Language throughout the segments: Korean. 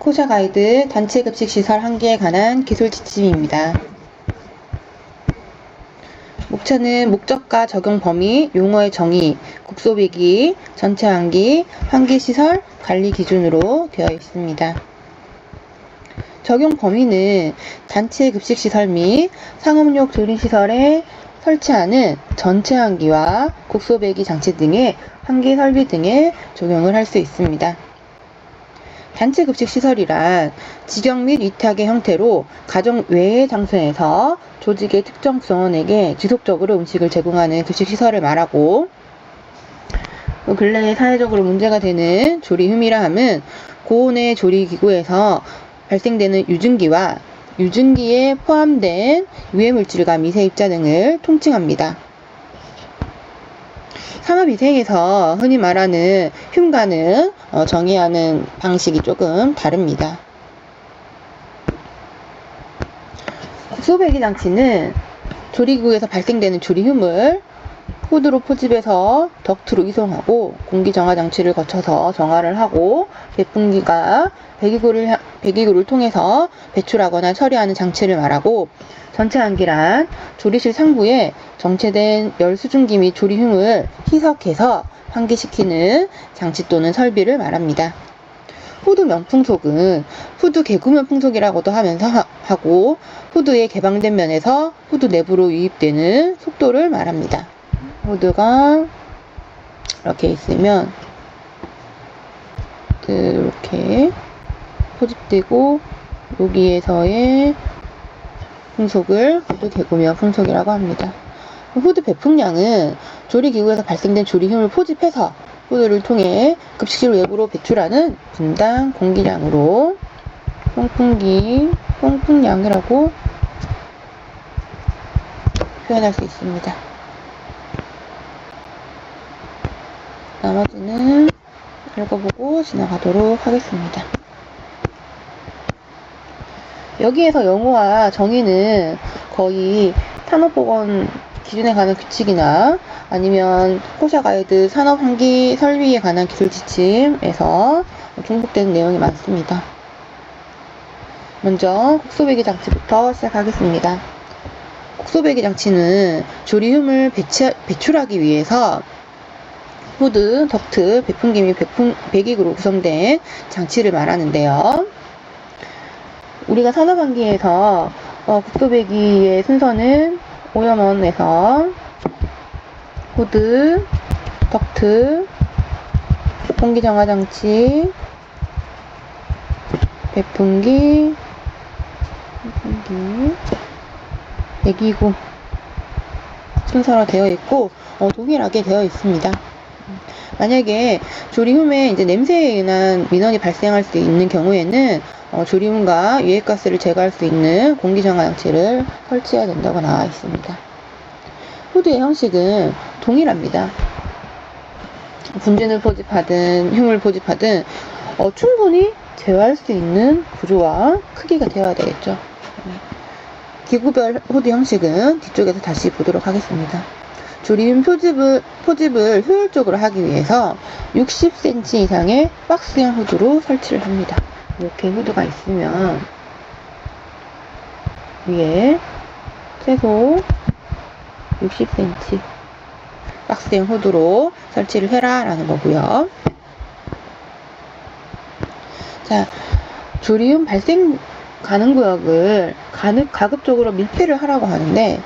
코샤 가이드 단체 급식 시설 한계에 관한 기술 지침입니다. 목차는 목적과 적용 범위, 용어의 정의, 국소배기, 전체 환기, 환기 시설, 관리 기준으로 되어 있습니다. 적용 범위는 단체 급식 시설 및 상업용 조리시설에 설치하는 전체 환기와 국소배기 장치 등의 환기 설비 등에 적용을 할 수 있습니다. 단체 급식 시설이란 직영 및 위탁의 형태로 가정 외의 장소에서 조직의 특정 구성원에게 지속적으로 음식을 제공하는 급식 시설을 말하고, 근래에 사회적으로 문제가 되는 조리흠이라 함은 고온의 조리기구에서 발생되는 유증기와 유증기에 포함된 유해물질과 미세입자 등을 통칭합니다. 산업위생에서 흔히 말하는 흉가는 정의하는 방식이 조금 다릅니다. 국소배기 장치는 조리기구에서 발생되는 조리흉을 후드로 포집해서 덕트로 이송하고 공기정화 장치를 거쳐서 정화를 하고 배풍기가 배기구를 통해서 배출하거나 처리하는 장치를 말하고, 전체 환기란 조리실 상부에 정체된 열 수증기 및 조리흉을 희석해서 환기시키는 장치 또는 설비를 말합니다. 후드 면풍속은 후드 개구 면풍속이라고도 하고, 후드의 개방된 면에서 후드 내부로 유입되는 속도를 말합니다. 후드가 이렇게 있으면 이렇게 포집되고, 여기에서의 풍속을 후드 개구면 풍속이라고 합니다. 후드 배풍량은 조리기구에서 발생된 조리흉을 포집해서 후드를 통해 급식실 외부로 배출하는 분당 공기량으로 뽕풍량이라고 표현할 수 있습니다. 나머지는 읽어보고 지나가도록 하겠습니다. 여기에서 용어와 정의는 거의 산업보건 기준에 관한 규칙이나 아니면 코샤 가이드 산업 환기 설비에 관한 기술 지침에서 중복되는 내용이 많습니다. 먼저 국소배기 장치부터 시작하겠습니다. 국소배기 장치는 조리흉을 배출하기 위해서 후드, 덕트, 배풍기 및 배기구로 구성된 장치를 말하는데요. 우리가 산업환기에서 국소배기의 순서는 오염원에서 후드, 덕트, 공기정화장치, 배풍기, 배기구 순서로 되어 있고 동일하게 되어 있습니다. 만약에 조리hum에 이제 냄새에 의한 민원이 발생할 수 있는 경우에는 조리hum과 유해가스를 제거할 수 있는 공기정화 장치를 설치해야 된다고 나와 있습니다. 후드의 형식은 동일합니다. 분진을 포집하든 흉을 포집하든 충분히 제어할 수 있는 구조와 크기가 되어야 되겠죠. 기구별 후드 형식은 뒤쪽에서 다시 보도록 하겠습니다. 조리흉 포집을 효율적으로 하기 위해서 60cm 이상의 박스형 후드로 설치를 합니다. 이렇게 후드가 있으면 위에 최소 60cm 박스형 후드로 설치를 해라 라는 거고요. 자, 조리흉 발생 가능 구역을 가급적으로 밀폐를 하라고 하는데,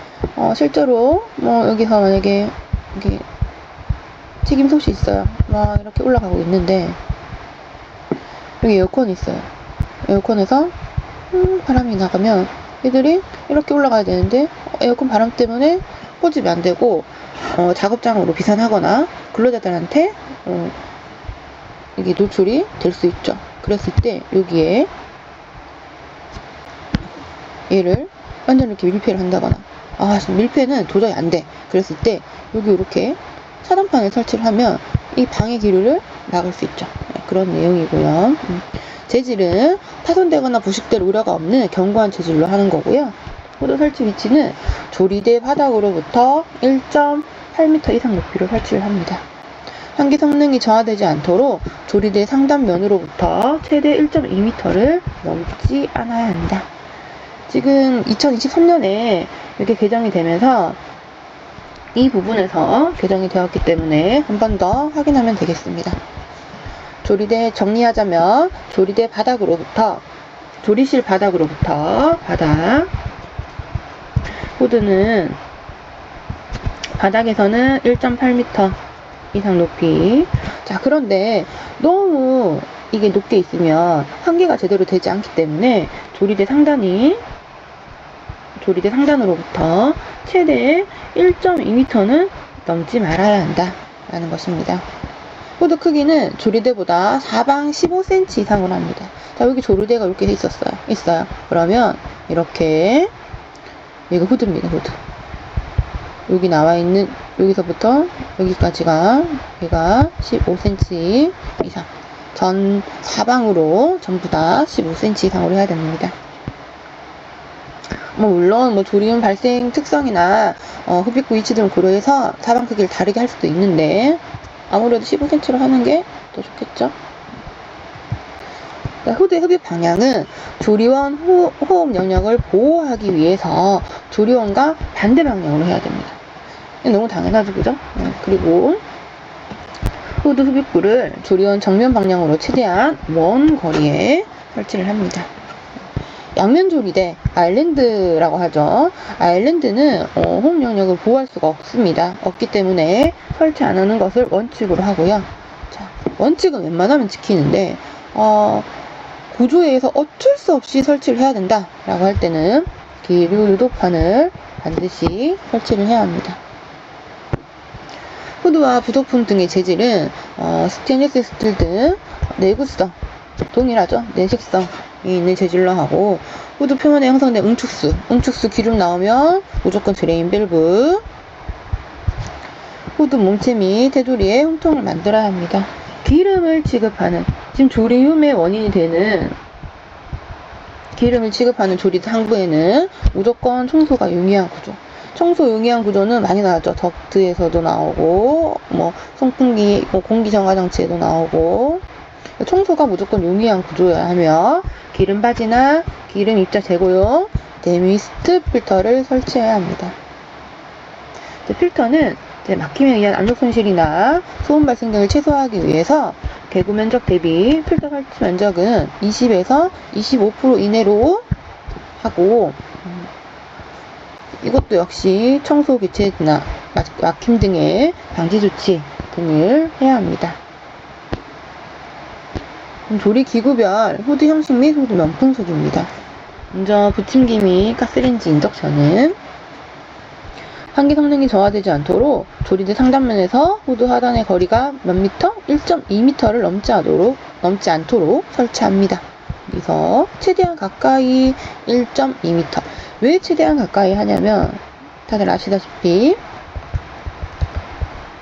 실제로 여기서 만약에 이게 튀김솥이 있어요. 막 이렇게 올라가고 있는데 여기 에어컨이 있어요. 에어컨에서 바람이 나가면 얘들이 이렇게 올라가야 되는데 에어컨 바람 때문에 포집이 안 되고 작업장으로 비산하거나 근로자들한테 이게 노출이 될 수 있죠. 그랬을 때 여기에 얘를 완전 이렇게 밀폐를 한다거나, 밀폐는 도저히 안 돼. 그랬을 때 여기 이렇게 차단판을 설치를 하면 이 방해 기류를 막을 수 있죠. 그런 내용이고요. 재질은 파손되거나 부식될 우려가 없는 견고한 재질로 하는 거고요. 후드 설치 위치는 조리대 바닥으로부터 1.8m 이상 높이로 설치를 합니다. 환기 성능이 저하되지 않도록 조리대 상단면으로부터 최대 1.2m를 넘지 않아야 한다. 지금 2023년에 이렇게 개정이 되면서 이 부분에서 개정이 되었기 때문에 한 번 더 확인하면 되겠습니다. 조리대 정리하자면 조리대 바닥으로부터 조리실 바닥으로부터 바닥 후드는 바닥에서는 1.8m 이상 높이. 자, 그런데 너무 이게 높게 있으면 환기가 제대로 되지 않기 때문에 조리대 상단으로부터 최대 1.2m는 넘지 말아야 한다 라는 것입니다. 후드 크기는 조리대보다 사방 15cm 이상으로 합니다. 자, 여기 조리대가 이렇게 있어요. 그러면 이렇게 이거 후드입니다. 후드. 여기 나와 있는 여기서부터 여기까지가 얘가 15cm 이상. 전 사방으로 전부 다 15cm 이상으로 해야 됩니다. 물론 조리원 발생 특성이나 흡입구 위치 등을 고려해서 사방 크기를 다르게 할 수도 있는데 아무래도 15cm로 하는 게 더 좋겠죠. 후드의 흡입 방향은 조리원 호흡 영역을 보호하기 위해서 조리원과 반대 방향으로 해야 됩니다. 너무 당연하죠, 그죠? 그리고 후드 흡입구를 조리원 정면 방향으로 최대한 먼 거리에 설치를 합니다. 양면 조리대, 아일랜드라고 하죠. 아일랜드는 호흡 영역을 보호할 수가 없기 때문에 설치 안 하는 것을 원칙으로 하고요. 자, 원칙은 웬만하면 지키는데 구조에서 어쩔 수 없이 설치를 해야 된다 라고 할 때는 기류 유도판을 반드시 설치를 해야 합니다. 후드와 부속품 등의 재질은 스테인리스 스틸 등 내구성 동일하죠. 내식성이 있는 재질로 하고, 후드 표면에 형성된 응축수 기름 나오면 무조건 드레인 밸브, 후드 몸체 및 테두리에 홈통을 만들어야 합니다. 기름을 취급하는, 지금 조리움의 원인이 되는 기름을 취급하는 조리대 상부에는 무조건 청소가 용이한 구조. 청소 용이한 구조는 많이 나왔죠. 덕트에서도 나오고, 송풍기, 공기 정화 장치에도 나오고. 청소가 무조건 용이한 구조여야 하며, 기름 바지나 기름 입자 제거용 데미스트 필터를 설치해야 합니다. 필터는 막힘에 의한 압력 손실이나 소음 발생 등을 최소화하기 위해서 개구 면적 대비 필터 설치 면적은 20에서 25% 이내로 하고, 이것도 역시 청소 교체나 막힘 등의 방지 조치 등을 해야 합니다. 조리 기구별 후드 형식 및 후드 면풍속입니다. 먼저 부침기 및 가스레인지 인덕션은 환기 성능이 저하되지 않도록 조리대 상단면에서 후드 하단의 거리가 몇 미터? 1.2m를 넘지 않도록 설치합니다. 여기서 최대한 가까이 1.2m. 왜 최대한 가까이 하냐면 다들 아시다시피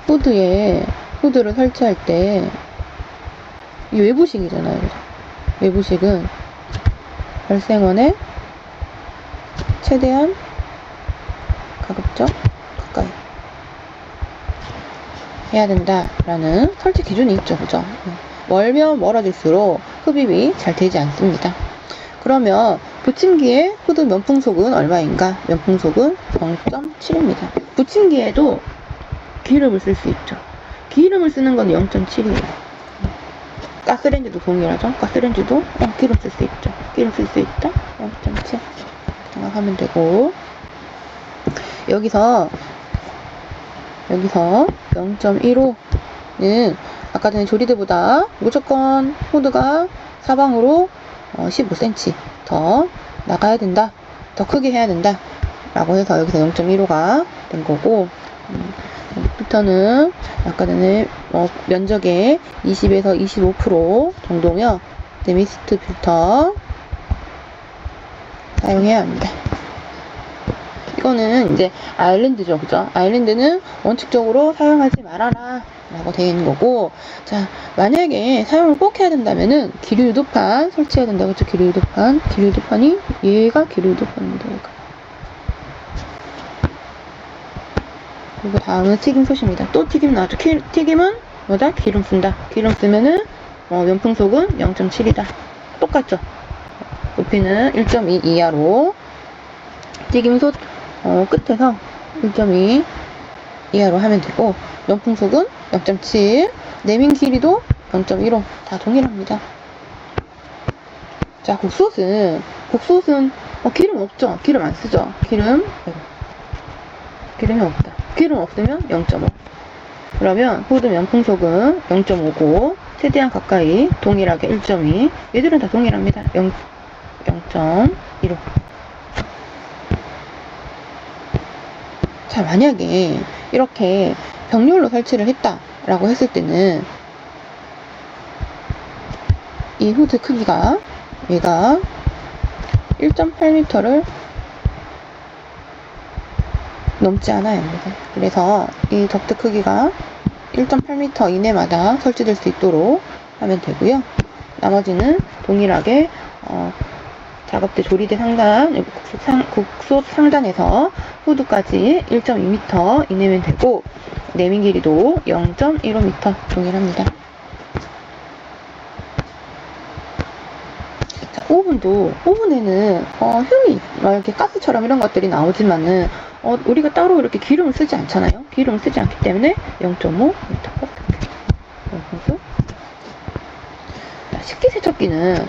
후드를 설치할 때 이 외부식이잖아요. 외부식은 발생원에 최대한 가급적 가까이 해야 된다라는 설치 기준이 있죠. 그죠? 멀면 멀어질수록 흡입이 잘 되지 않습니다. 그러면 부침기의 후드 면풍속은 얼마인가? 면풍속은 0.7입니다. 부침기에도 기름을 쓸 수 있죠. 기름을 쓰는 건 0.7이에요. 가스레인지도 동일하죠. 가스레인지도 기름 쓸 수 있죠. 기름 쓸 수 있다. 0.7 생각하면 되고, 여기서 0.15는 아까 전에 조리대보다 무조건 후드가 사방으로 15cm 더 나가야 된다, 더 크게 해야 된다 라고 해서 여기서 0.15가 된 거고, 필터는 아까 전에 면적의 20에서 25% 정도면 데미스트 필터 사용해야 합니다. 이거는 이제 아일랜드죠, 그죠? 아일랜드는 원칙적으로 사용하지 말아라 라고 되어 있는 거고, 자, 만약에 사용을 꼭 해야 된다면은 기류 유도판 설치해야 된다, 그죠? 기류 유도판이 얘가 기류 유도판입니다. 얘가. 그리고 다음은 튀김 솥입니다. 또 튀김 나왔죠. 튀김은 뭐다? 기름 쓴다. 기름 쓰면은 연풍속은 0.7이다. 똑같죠? 높이는 1.2 이하로, 튀김솥 끝에서 1.2 이하로 하면 되고, 연풍속은 0.7, 내민 길이도 0.15, 다 동일합니다. 자, 국수옷은 기름 없죠? 기름 안 쓰죠? 기름이 없다. 기름 없으면 0.5. 그러면 후드 연풍속은 0.5고, 최대한 가까이 동일하게 1.2. 얘들은 다 동일합니다. 0.15. 자, 만약에 이렇게 병렬로 설치를 했다라고 했을 때는 이 후드 크기가 얘가 1.8m를 넘지 않아요. 그래서 이 덕트 크기가 1.8m 이내마다 설치될 수 있도록 하면 되고요. 나머지는 동일하게 작업대 조리대 상단, 국솥 상단에서 후드까지 1.2m 이내면 되고, 내민 길이도 0.15m 동일합니다. 자, 오븐에는 흉이 이렇게 가스처럼 이런 것들이 나오지만은 우리가 따로 이렇게 기름을 쓰지 않잖아요. 기름을 쓰지 않기 때문에 0.5m 퍼센트. 식기세척기는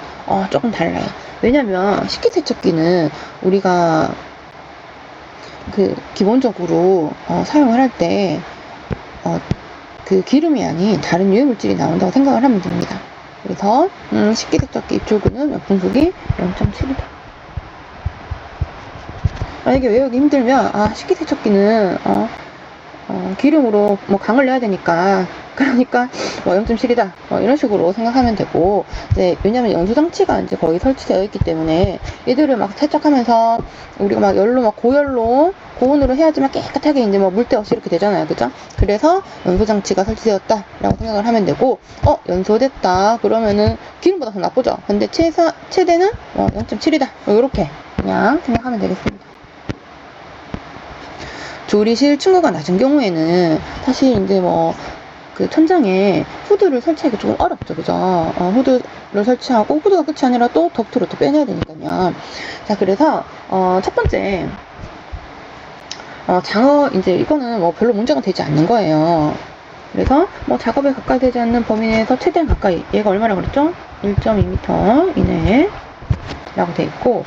조금 달라요. 왜냐면 식기세척기는 우리가 기본적으로 사용을 할 때 기름이 아닌 다른 유해물질이 나온다고 생각을 하면 됩니다. 그래서 식기세척기 입출구는 연풍속이 0.7이다. 만약에 외우기 힘들면 식기세척기는 기름으로 강을 내야 되니까, 그러니까 0.7이다 이런 식으로 생각하면 되고, 이제 왜냐면 연소장치가 이제 거의 설치되어 있기 때문에 얘들을 막 세척하면서 우리가 막 고온으로 해야지만 깨끗하게 이제 물때 없이 이렇게 되잖아요. 그죠? 그래서 연소장치가 설치되었다 라고 생각을 하면 되고, 연소됐다 그러면은 기름보다 더 나쁘죠. 근데 최대는 0.7이다 이렇게 그냥 생각하면 되겠습니다. 조리실 층고가 낮은 경우에는 사실 이제 천장에 후드를 설치하기 조금 어렵죠. 그죠? 후드를 설치하고, 후드가 끝이 아니라 또 덕트로 또 빼내야 되니까요. 자, 그래서 첫 번째 장어, 이제 이거는 별로 문제가 되지 않는 거예요. 그래서 작업에 가까이 되지 않는 범위 내에서 최대한 가까이, 얘가 얼마나 그랬죠? 1.2m 이내에 라고 돼 있고,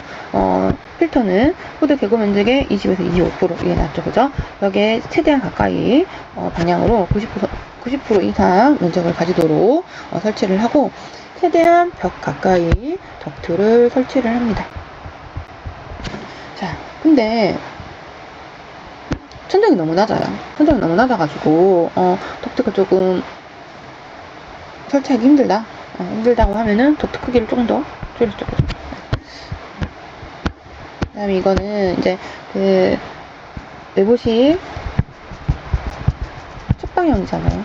필터는 후드 개고 면적의 20에서 25% 이게 낫죠. 그죠? 여기에 최대한 가까이 방향으로 90% 이상 면적을 가지도록 설치를 하고, 최대한 벽 가까이 덕트를 설치를 합니다. 자, 근데 천장이 너무 낮아요. 천장이 너무 낮아가지고 덕트가 조금 설치하기 힘들다고 하면은 덕트 크기를 조금 더 줄였죠. 그 다음에 이거는 이제 내부식 첫방향이잖아요.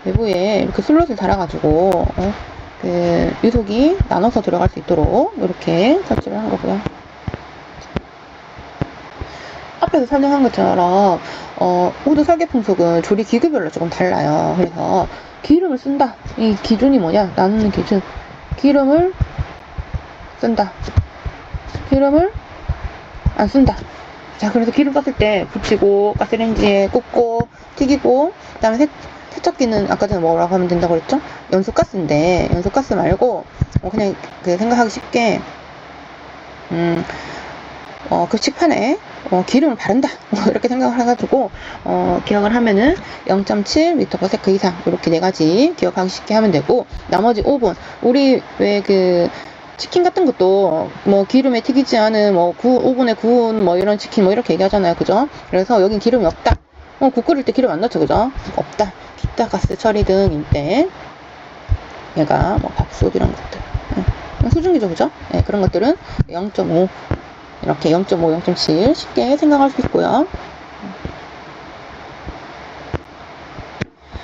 내부에 이렇게 슬롯을 달아가지고 유속이 나눠서 들어갈 수 있도록 이렇게 설치를 한 거고요. 앞에서 설명한 것처럼 후드 설계풍속은 조리 기구별로 조금 달라요. 그래서 기름을 쓴다. 이 기준이 뭐냐? 나누는 기준. 기름을 쓴다. 기름을 안 쓴다. 자, 그래서 기름 썼을 때 붙이고, 가스레인지에 굽고, 튀기고, 그 다음에 세척기는 아까 전에 뭐라고 하면 된다고 그랬죠? 연소가스인데, 연소가스 말고, 그냥 생각하기 쉽게, 급식판에 기름을 바른다. 이렇게 생각을 해가지고, 기억을 하면은 0.7m/s 이상, 이렇게 네 가지 기억하기 쉽게 하면 되고, 나머지 5분. 우리 왜 치킨 같은 것도 기름에 튀기지 않은 오븐에 구운 이런 치킨 이렇게 얘기하잖아요. 그죠? 그래서 여긴 기름이 없다. 국 끓일 때 기름 안 넣죠. 그죠? 없다. 피타 가스 처리 등일 때 얘가 밥솥 이런 것들 수증기죠. 그죠? 네, 그런 것들은 0.5 이렇게 0.5, 0.7 쉽게 생각할 수 있고요.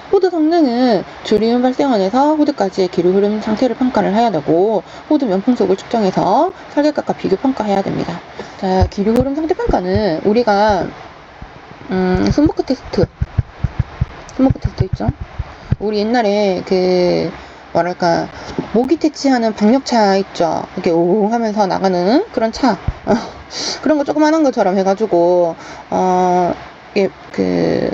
후드 성능은 조리음 발생원에서 후드까지의 기류 흐름 상태를 평가를 해야 되고, 후드 면풍속을 측정해서 설계값과 비교 평가해야 됩니다. 자, 기류 흐름 상태 평가는 우리가 스모크 테스트 있죠. 우리 옛날에 그 뭐랄까 모기 퇴치하는 박력차 있죠. 이렇게 오웅 하면서 나가는 그런 차 그런 거 조그만한 것처럼 해가지고 이게 그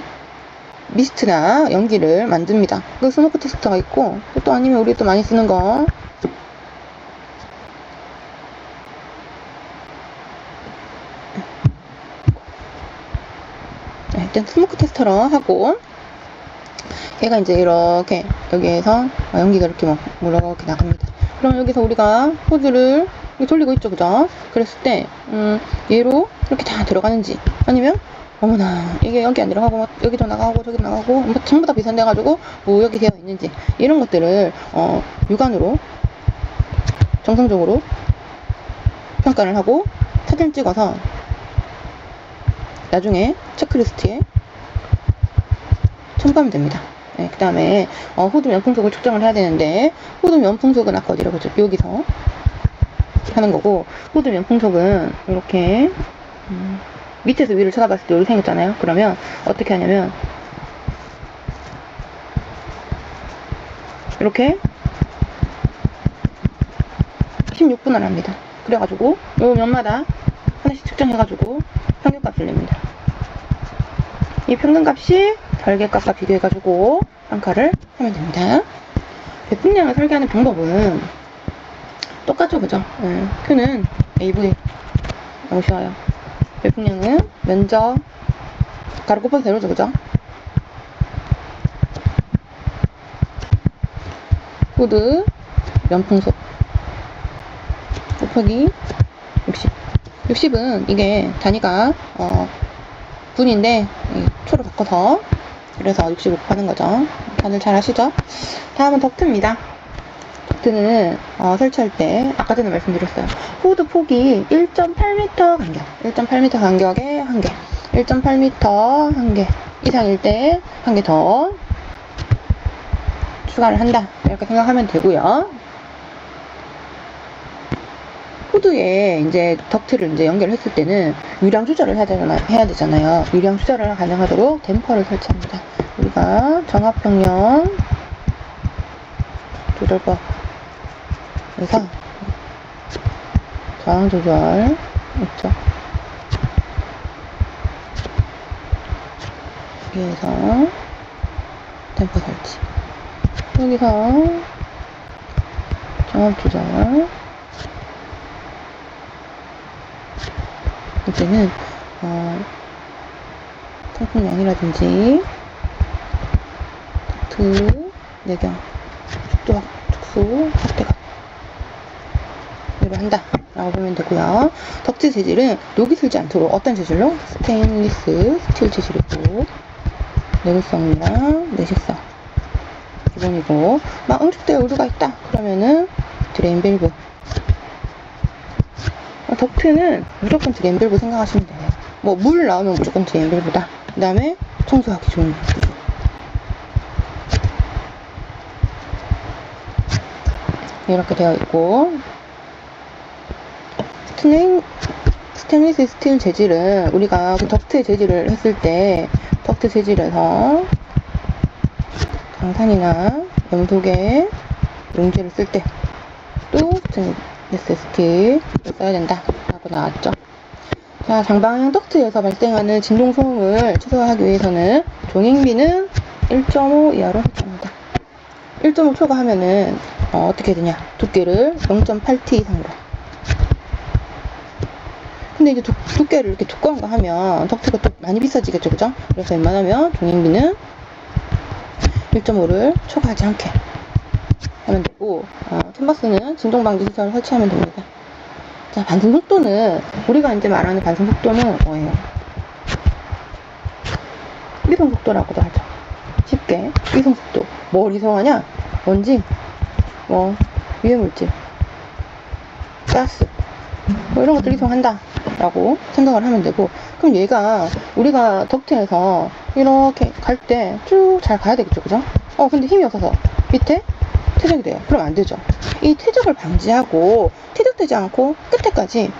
미스트나 연기를 만듭니다. 그 스모크 테스터가 있고, 또 아니면 우리 또 많이 쓰는 거 일단 스모크 테스터로 하고, 얘가 이제 이렇게 여기에서 연기가 이렇게 막 이렇게 나갑니다. 그럼 여기서 우리가 호드를 돌리고 있죠, 그죠? 그랬을 때 얘로 이렇게 다 들어가는지, 아니면 어머나 이게 여기 안 들어가고 여기도 나가고 저기도 나가고 전부 다 비산돼 가지고 뭐 여기 되어 있는지, 이런 것들을 육안으로 정성적으로 평가를 하고 사진 찍어서 나중에 체크리스트에 첨부하면 됩니다. 네, 그 다음에 호드 면풍속을 측정을 해야 되는데, 호드 면풍속은 아까 어디라고 했죠? 여기서 하는 거고, 호드 면풍속은 이렇게 밑에서 위를 쳐다봤을 때 여기 생겼잖아요. 그러면 어떻게 하냐면 이렇게 16분을 합니다. 그래가지고 요 면마다 하나씩 측정해가지고 평균값을 냅니다. 이 평균값이 절개값과 비교해가지고 평가를 하면 됩니다. 배풍량을 설계하는 방법은 똑같죠, 그죠? Q는 AV. 너무 쉬워요. 배풍량은 면적 가로 곱하기 세로죠, 그죠? 호드 면풍속 곱하기 60. 60은 이게 단위가 분인데 초로 바꿔서 그래서 60 곱하는 거죠. 다들 잘 아시죠? 다음은 덕트입니다. 덕트는 설치할 때 아까 전에 말씀드렸어요. 호드 폭이 1.8m 간격, 1.8m 간격에 한 개, 1.8m 한 개 이상일 때 한 개 더 추가를 한다, 이렇게 생각하면 되고요. 호드에 이제 덕트를 이제 연결했을 때는 유량 조절을 해야 되잖아요. 유량 조절을 가능하도록 댐퍼를 설치합니다. 우리가 정합병령 조절법에서 저항 조절 있죠. 여기에서 댐퍼 설치, 여기서 정합 조절. 이때는 상품량이라든지 덕트, 내경, 축도, 축소, 확대각 이를 한다 라고 보면 되고요. 덕트 재질은 녹이 슬지 않도록 어떤 재질로? 스테인리스 스틸 재질이고, 내구성이랑 내식성 기본이고, 막 응축될 의도가 있다 그러면은 드레인 밸브. 덕트는 무조건 드레인 밸브 생각하시면 돼요. 뭐 물 나오면 무조건 드레인 밸브다. 그 다음에 청소하기 좋은 구조. 이렇게 되어 있고, 스테인리스 스틸 재질은 우리가 그 덕트의 재질을 했을 때 덕트 재질에서 강산이나 염속의 용지를 쓸 때 또 스테인리스 스틸을 써야 된다 라고 나왔죠. 자, 장방향 덕트에서 발생하는 진동 소음을 최소화하기 위해서는 종횡비는 1.5 이하로 설정합니다. 1.5 초과하면은 어떻게 되냐? 두께를 0.8T 이상으로. 근데 이제 두께를 이렇게 두꺼운 거 하면 덕트가 또 많이 비싸지겠죠, 그죠? 그래서 웬만하면 종횡비는 1.5를 초과하지 않게 하면 되고, 캔버스는 진동 방지 시설을 설치하면 됩니다. 자, 반성 속도는 우리가 이제 말하는 반성 속도는 뭐예요? 이송 속도라고도 하죠. 쉽게 이송 속도. 뭘 이송하냐? 먼지, 뭐 유해물질, 가스, 뭐 이런 것들 이송한다 라고 생각을 하면 되고, 그럼 얘가 우리가 덕트에서 이렇게 갈 때 쭉 잘 가야 되겠죠, 그죠? 근데 힘이 없어서 밑에 퇴적이 돼요. 그럼 안 되죠. 이 퇴적을 방지하고 퇴적되지 않고 끝에까지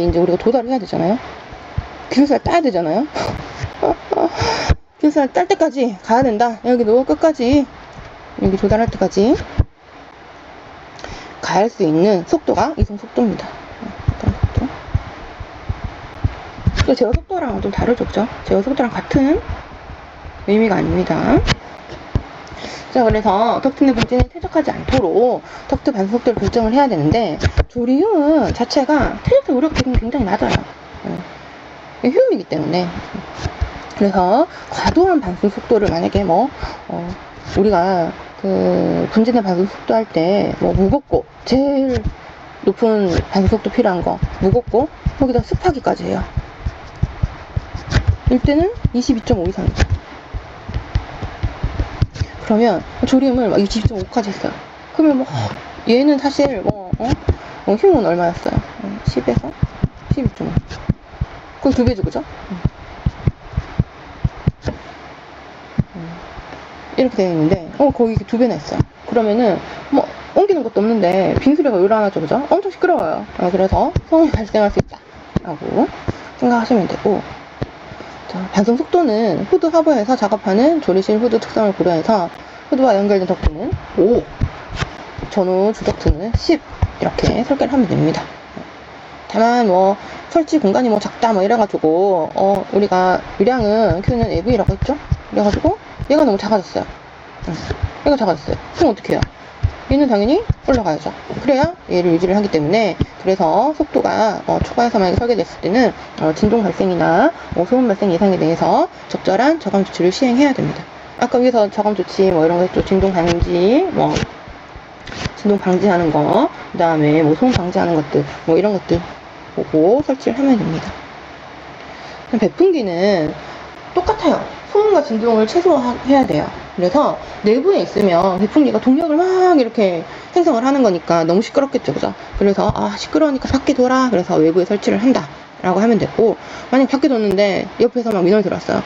이제 우리가 도달을 해야 되잖아요. 기술살 따야 되잖아요. 기술살 딸 때까지 가야 된다. 여기도 끝까지 여기 조달할 때까지 갈 수 있는 속도가 이송 속도입니다. 속도. 또 제어 속도랑은 좀 다르죠, 그죠? 제어 속도랑 같은 의미가 아닙니다. 자, 그래서 덕트 내 분진이 퇴적하지 않도록 덕트 반사 속도를 결정을 해야 되는데, 조리흉은 자체가 퇴적 우려가 굉장히 낮아요. 휴음이기 때문에. 그래서 과도한 반수 속도를 만약에 우리가 그 분진의 반수 속도 할 때 무겁고 제일 높은 반수 속도 필요한 거 무겁고 거기다 습하기까지 해요. 이때는 22.5 이상이죠. 그러면 조리음을 22.5까지 했어요. 그러면 얘는 사실 흉은 얼마였어요? 10에서 12.5. 그럼 2배죠, 그죠? 이렇게 되어 있는데, 거기 2배나 했어요. 그러면은, 옮기는 것도 없는데, 빙수리가 요란하죠, 그죠? 엄청 시끄러워요. 그래서 소음이 발생할 수 있다. 라고 생각하시면 되고, 자, 반송 속도는 후드 하부에서 작업하는 조리실 후드 특성을 고려해서, 후드와 연결된 덕트는 5, 전후 주덕트는 10, 이렇게 설계를 하면 됩니다. 다만 설치 공간이 작다 이래가지고 우리가 유량은 Q는 AV라고 했죠. 그래가지고 얘가 너무 작아졌어요. 얘가 작아졌어요. 그럼 어떻게 해요? 얘는 당연히 올라가야죠. 그래야 얘를 유지를 하기 때문에, 그래서 속도가 초과해서 만약에 설계됐을 때는 진동 발생이나 소음 발생 예상에 대해서 적절한 저감 조치를 시행해야 됩니다. 아까 위에서 저감 조치 이런 거 했죠. 진동 방지, 진동 방지하는 거, 그 다음에 소음 방지하는 것들, 이런 것들 보고 설치를 하면 됩니다. 배풍기는 똑같아요. 소음과 진동을 최소화해야 돼요. 그래서 내부에 있으면 배풍기가 동력을 막 이렇게 생성을 하는 거니까 너무 시끄럽겠죠, 그죠? 그래서 시끄러우니까 밖에 둬라. 그래서 외부에 설치를 한다 라고 하면 되고, 만약 밖에 뒀는데 옆에서 막 민원이 들어왔어요.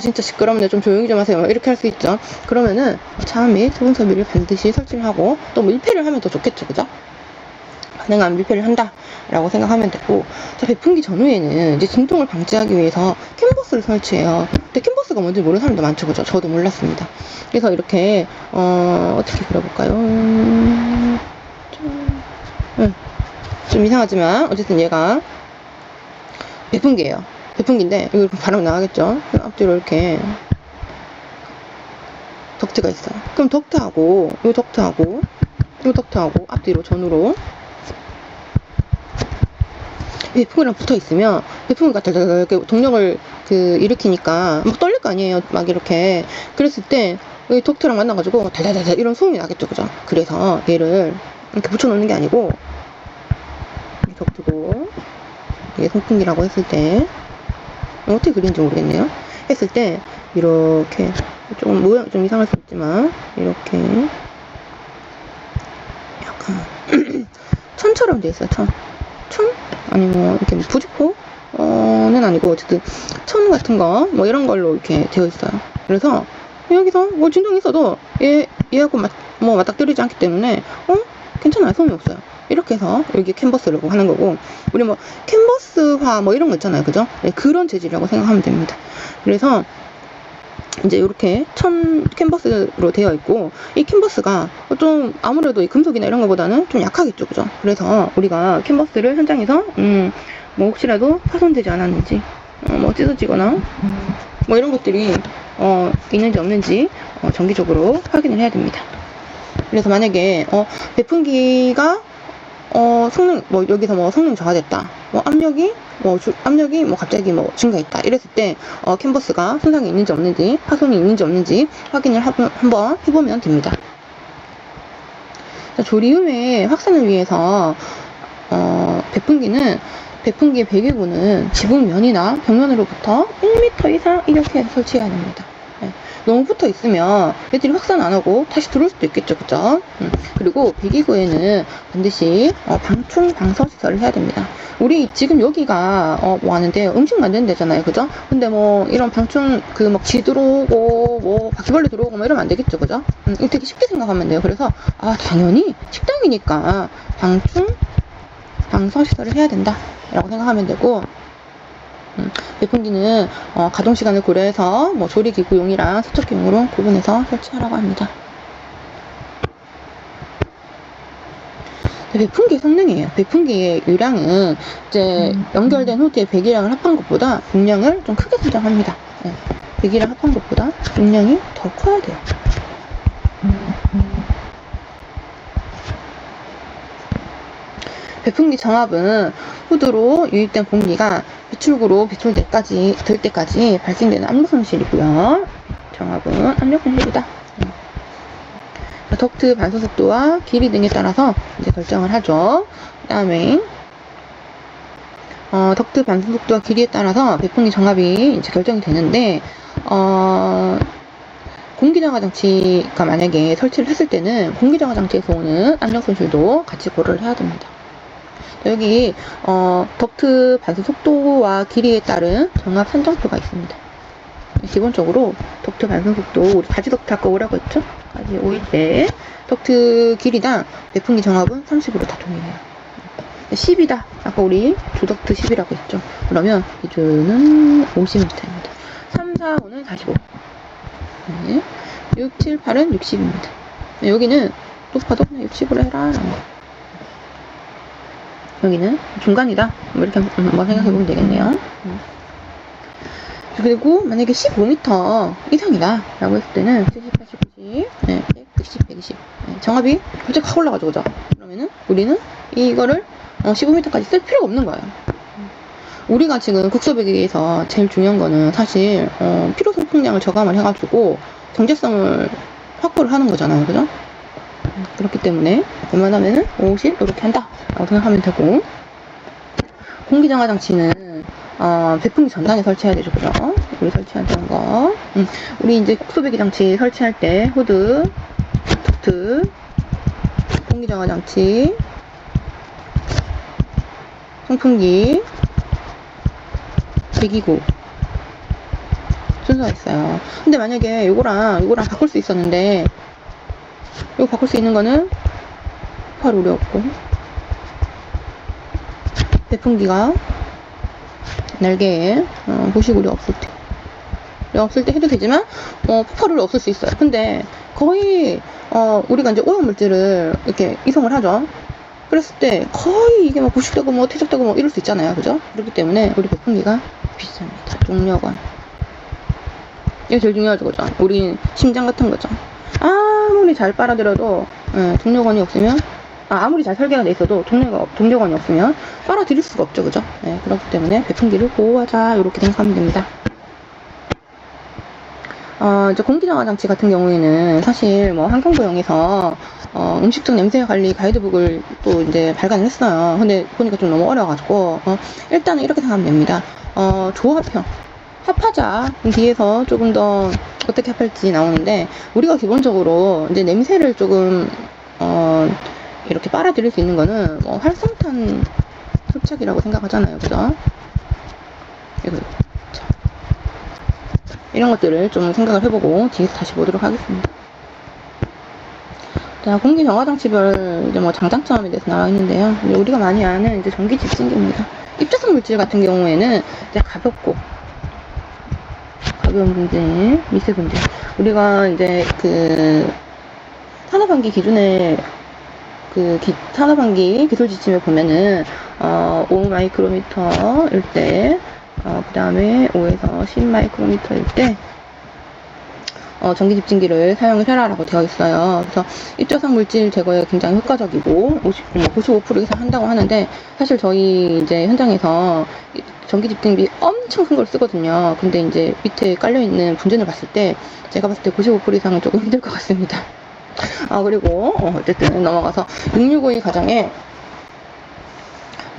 진짜 시끄럽네, 좀 조용히 좀 하세요. 이렇게 할 수 있죠. 그러면은 참 및 소음 설비를 반드시 설치를 하고, 또 밀폐를 하면 더 좋겠죠, 그죠? 가능한 밀폐를 한다 라고 생각하면 되고, 자, 배풍기 전후에는 이제 진동을 방지하기 위해서 캔버스를 설치해요. 근데 캔버스가 뭔지 모르는 사람도 많죠, 그죠? 저도 몰랐습니다. 그래서 이렇게 어떻게 그려볼까요? 좀 이상하지만 어쨌든 얘가 배풍기예요. 배풍기인데 여기 바람 나가겠죠? 앞뒤로 이렇게 덕트가 있어요. 그럼 덕트하고 요 덕트하고 요 덕트하고 앞뒤로 전후로 배풍기랑 붙어 있으면 배풍기가 이렇게 동력을 일으키니까 막 떨릴 거 아니에요. 막 이렇게. 그랬을 때 여기 덕트랑 만나가지고 달달달달 이런 소음이 나겠죠, 그죠? 그래서 얘를 이렇게 붙여놓는 게 아니고, 이 덕트고 이게 송풍기라고 했을 때 어떻게 그리는지 모르겠네요. 했을 때 이렇게 조금 모양 좀 이상할 수 있지만 이렇게 약간 천처럼 돼 있어요. 천 아니 이렇게 부직포는 아니고 어쨌든 천 같은 거 이런 걸로 이렇게 되어 있어요. 그래서 여기서 진동이 있어도 얘하고 맞닥뜨리지 않기 때문에 괜찮아요. 소음이 없어요. 이렇게 해서 여기 캔버스라고 하는 거고, 우리 캔버스화 이런 거 있잖아요, 그죠? 네, 그런 재질이라고 생각하면 됩니다. 그래서 이제 이렇게 천 캔버스로 되어 있고, 이 캔버스가 좀 아무래도 이 금속이나 이런 거보다는 좀 약하겠죠, 그죠? 그래서 우리가 캔버스를 현장에서 혹시라도 파손되지 않았는지 찢어지거나 이런 것들이 있는지 없는지 정기적으로 확인을 해야 됩니다. 그래서 만약에 배풍기가 성능 여기서 성능이 저하됐다, 압력이 갑자기 증가했다 이랬을 때 캔버스가 손상이 있는지 없는지, 파손이 있는지 없는지 확인을 한번 해보면 됩니다. 자, 조리음의 확산을 위해서 배풍기의 배기구는 지붕면이나 벽면으로부터 1m 이상 이렇게 설치해야 됩니다. 너무 붙어 있으면 애들이 확산 안 하고 다시 들어올 수도 있겠죠, 그죠? 그리고 배기구에는 반드시 방충 방서 시설을 해야 됩니다. 우리 지금 여기가 하는데 음식 만드는 데잖아요, 그죠? 근데 이런 방충 쥐 들어오고 바퀴벌레 들어오고 이러면 안 되겠죠, 그죠? 이거 되게 쉽게 생각하면 돼요. 그래서 당연히 식당이니까 방충 방서 시설을 해야 된다 라고 생각하면 되고, 배풍기는 가동 시간을 고려해서 뭐 조리기구용이랑 세척기용으로 구분해서 설치하라고 합니다. 배풍기의 성능이에요. 배풍기의 유량은 이제 연결된 후드에 배기량을 합한 것보다 용량을 좀 크게 설정합니다. 네. 배기량 합한 것보다 용량이 더 커야 돼요. 배풍기 정압은 후드로 유입된 공기가 배출구로 배출될 때까지 발생되는 압력 손실이고요. 정압은 압력 손실이다. 덕트 반수 속도와 길이 등에 따라서 이제 결정을 하죠. 그 다음에 덕트 반수 속도와 길이에 따라서 배풍기 정압이 이제 결정이 되는데 공기정화 장치가 만약에 설치를 했을 때는 공기정화 장치에서 오는 압력 손실도 같이 고려를 해야 됩니다. 여기 덕트 반수 속도와 길이에 따른 정압 산정표가 있습니다. 기본적으로 덕트 반수 속도, 우리 가지 덕트 아까 오라고 했죠? 가지 5일 때 덕트 길이당 배풍기 정압은 30으로 다 동일해요. 10이다. 아까 우리 조덕트 10이라고 했죠. 그러면 기준은 50m입니다. 3, 4, 5는 45. 네. 6, 7, 8은 60입니다. 네, 여기는 높아도 그냥 60으로 해라. 여기는 중간이다. 뭐 이렇게 한번 생각해보면 되겠네요. 그리고 만약에 15m 이상이다 라고 했을 때는 70, 80, 90, 네, 110, 120 네, 정압이 갑자기 확 올라가죠. 그죠? 그러면은 우리는 이거를 15m까지 쓸 필요가 없는 거예요. 우리가 지금 국소배기에서 제일 중요한 거는 사실 필요 소폭량을 저감을 해가지고 정제성을 확보를 하는 거잖아요. 그죠? 그렇기 때문에 웬만하면은 50 이렇게 한다 라고 생각하면 되고, 공기정화 장치는 배풍기 전단에 설치해야 되죠. 그죠? 우리 설치하는 거. 우리 이제 국소배기 장치 설치할 때 후드, 덕트, 공기정화 장치, 송풍기, 배기구 순서가 있어요. 근데 만약에 요거랑 바꿀 수 있었는데, 이거 바꿀 수 있는 거는 폭발물이 없고, 배풍기가 날개에 보시고리 없을 때 해도 되지만 폭발물이 없을 수 있어요. 근데 거의 우리가 이제 오염물질을 이렇게 이송을 하죠. 그랬을 때 거의 이게 막 부식되고 뭐 퇴적되고 뭐 이럴 수 있잖아요. 그죠? 그렇기 때문에 우리 배풍기가 비쌉니다. 동력원. 이게 제일 중요하죠. 그죠? 우리 심장 같은 거죠. 아무리 잘 빨아들여도 동력원이 없으면, 아무리 잘 설계가 돼 있어도 동력원이 없으면 빨아들일 수가 없죠. 그죠? 네, 그렇기 때문에 배풍기를 보호하자 이렇게 생각하면 됩니다. 이제 공기정화 장치 같은 경우에는 사실 뭐 환경부용에서 음식적 냄새 관리 가이드북을 또 이제 발간을 했어요. 근데 보니까 좀 너무 어려워가지고 일단은 이렇게 생각하면 됩니다. 조합형 합하자 뒤에서 조금 더 어떻게 합할지 나오는데, 우리가 기본적으로 이제 냄새를 조금 이렇게 빨아들일 수 있는 거는 활성탄 흡착이라고 생각하잖아요. 그죠? 이런 것들을 좀 생각을 해보고 뒤에서 다시 보도록 하겠습니다. 자, 공기 정화 장치별 이제 뭐 장단점에 대해서 나와 있는데요. 우리가 많이 아는 이제 전기 집진기입니다. 입자성 물질 같은 경우에는 이제 가벼운 분질, 미세 분질. 우리가 이제 산업환기 기준의 산업환기 기술 지침에 보면은 5 마이크로미터일 때, 그 다음에 5에서 10 마이크로미터일 때 전기 집진기를 사용을 해라라고 되어 있어요. 그래서 입자성 물질 제거에 굉장히 효과적이고 95% 이상 한다고 하는데, 사실 저희 이제 현장에서 전기 집진기 엄청 큰 걸 쓰거든요. 근데 이제 밑에 깔려 있는 분진을 봤을 때 제가 봤을 때 95% 이상은 조금 힘들 것 같습니다. 그리고 어쨌든 넘어가서 6652 가정에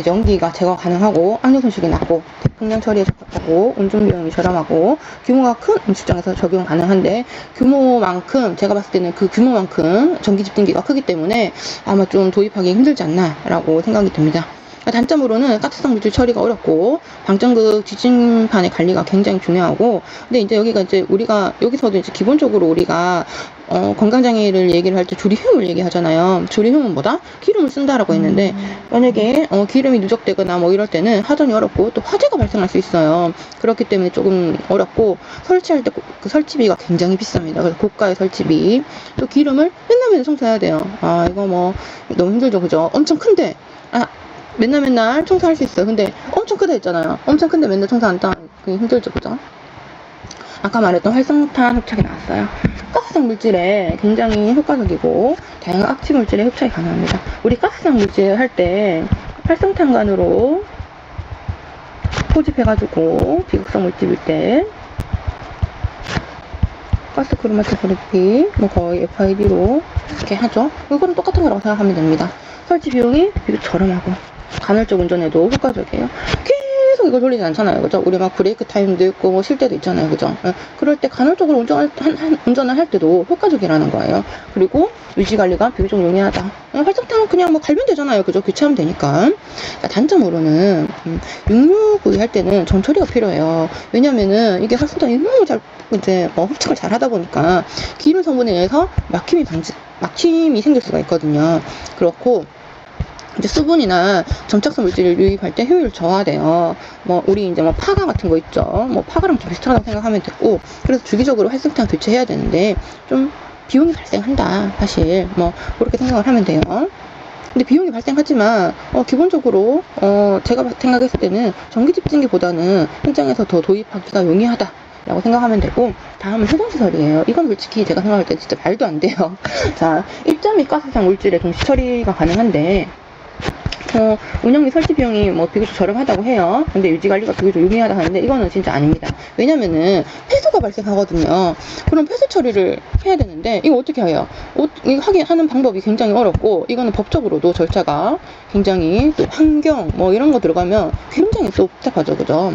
연기가 제거 가능하고 압력 손실이 낮고 대풍량 처리에 적합하고 운송 비용이 저렴하고 규모가 큰 음식장에서 적용 가능한데, 규모만큼 제가 봤을 때는 그 규모만큼 전기 집진기가 크기 때문에 아마 좀 도입하기 힘들지 않나 라고 생각이 듭니다. 단점으로는 가스성 물질 처리가 어렵고 방전극 지진판의 관리가 굉장히 중요하고, 근데 이제 여기가 이제 우리가 여기서도 이제 기본적으로 우리가 건강장애를 얘기를 할 때 조리효율 얘기하잖아요. 조리효율은 뭐다? 기름을 쓴다라고 했는데, 만약에 기름이 누적되거나 뭐 이럴 때는 하전이 어렵고 또 화재가 발생할 수 있어요. 그렇기 때문에 조금 어렵고, 설치할 때 그 설치비가 굉장히 비쌉니다. 그래서 고가의 설치비. 또 기름을 맨날 청소해야 돼요. 이거 뭐 너무 힘들죠, 그죠? 엄청 큰데 맨날 청소할 수 있어요. 근데 엄청 크다 했잖아요. 엄청 큰데 맨날 청소한다? 그게 힘들죠, 그죠? 아까 말했던 활성탄 흡착이 나왔어요. 가스성 물질에 굉장히 효과적이고 다양한 악취 물질에 흡착이 가능합니다. 우리 가스성 물질 할 때 활성탄관으로 포집해가지고 비극성 물질일 때 가스 크로마토그래피 뭐 거의 FID로 이렇게 하죠. 이거는 똑같은 거라고 생각하면 됩니다. 설치 비용이 비교적 저렴하고 간헐적 운전에도 효과적이에요. 계속 이걸 돌리지 않잖아요, 그죠? 우리 막 브레이크 타임도 있고 뭐 쉴 때도 있잖아요, 그죠? 그럴 때 간헐적으로 운전을 할 때도 효과적이라는 거예요. 그리고 유지 관리가 비교적 용이하다. 활성탄은 그냥 뭐 갈면 되잖아요, 그죠? 교체하면 되니까. 단점으로는 669 할 때는 전처리가 필요해요. 왜냐면은 이게 활성탄이 너무 잘 이제 흡착을 잘 하다 보니까 기름 성분에 의해서 막힘이 생길 수가 있거든요. 그렇고 이제 수분이나 점착성 물질을 유입할 때 효율 저하돼요. 우리 이제 파가 같은 거 있죠. 파가랑 좀 비슷하다고 생각하면 되고, 그래서 주기적으로 활성탄 교체해야 되는데 좀 비용이 발생한다. 사실 그렇게 생각을 하면 돼요. 근데 비용이 발생하지만 기본적으로 제가 생각했을 때는 전기 집진기보다는 현장에서 더 도입하기가 용이하다 라고 생각하면 되고, 다음은 세정시설이에요. 이건 솔직히 제가 생각할 때 진짜 말도 안 돼요. 자, 입자 및 가스성 물질의 동시 처리가 가능한데 운영 및 설치 비용이 비교적 저렴하다고 해요. 근데 유지 관리가 비교적 용이하다 하는데 이거는 진짜 아닙니다. 왜냐면은 폐수가 발생하거든요. 그럼 폐수 처리를 해야 되는데 이거 어떻게 해요? 이거 하는 방법이 굉장히 어렵고, 이거는 법적으로도 절차가 굉장히, 또 환경 이런 거 들어가면 굉장히 또 복잡하죠, 그죠?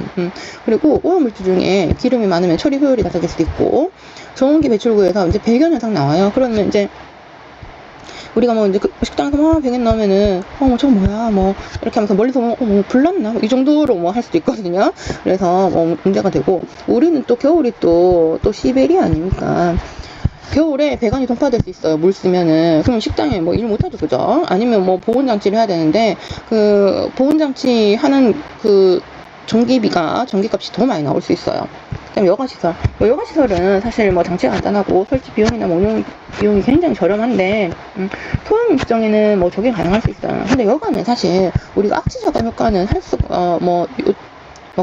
그리고 오염물질 중에 기름이 많으면 처리 효율이 낮아질 수도 있고, 저온기 배출구에서 이제 배기현 현상 나와요. 그러면 이제 우리가 이제 식당에서 배겐 나오면은 저거 뭐야 이렇게 하면서 멀리서 불 났나 이 정도로 할 수도 있거든요. 그래서 문제가 되고, 우리는 또 겨울이 또 시베리아 아닙니까? 겨울에 배관이 동파될 수 있어요. 물 쓰면은. 그럼 식당에 일 못하죠, 그죠? 아니면 보온장치를 해야 되는데 그 보온장치 하는 그 전기값이 더 많이 나올 수 있어요. 그다음 여가시설. 여가시설은 사실 장치가 간단하고 설치 비용이나 운영 비용이 굉장히 저렴한데 소형 입장에는 적용 가능할 수 있어요. 근데 여가는 사실 우리가 악취 저감 효과는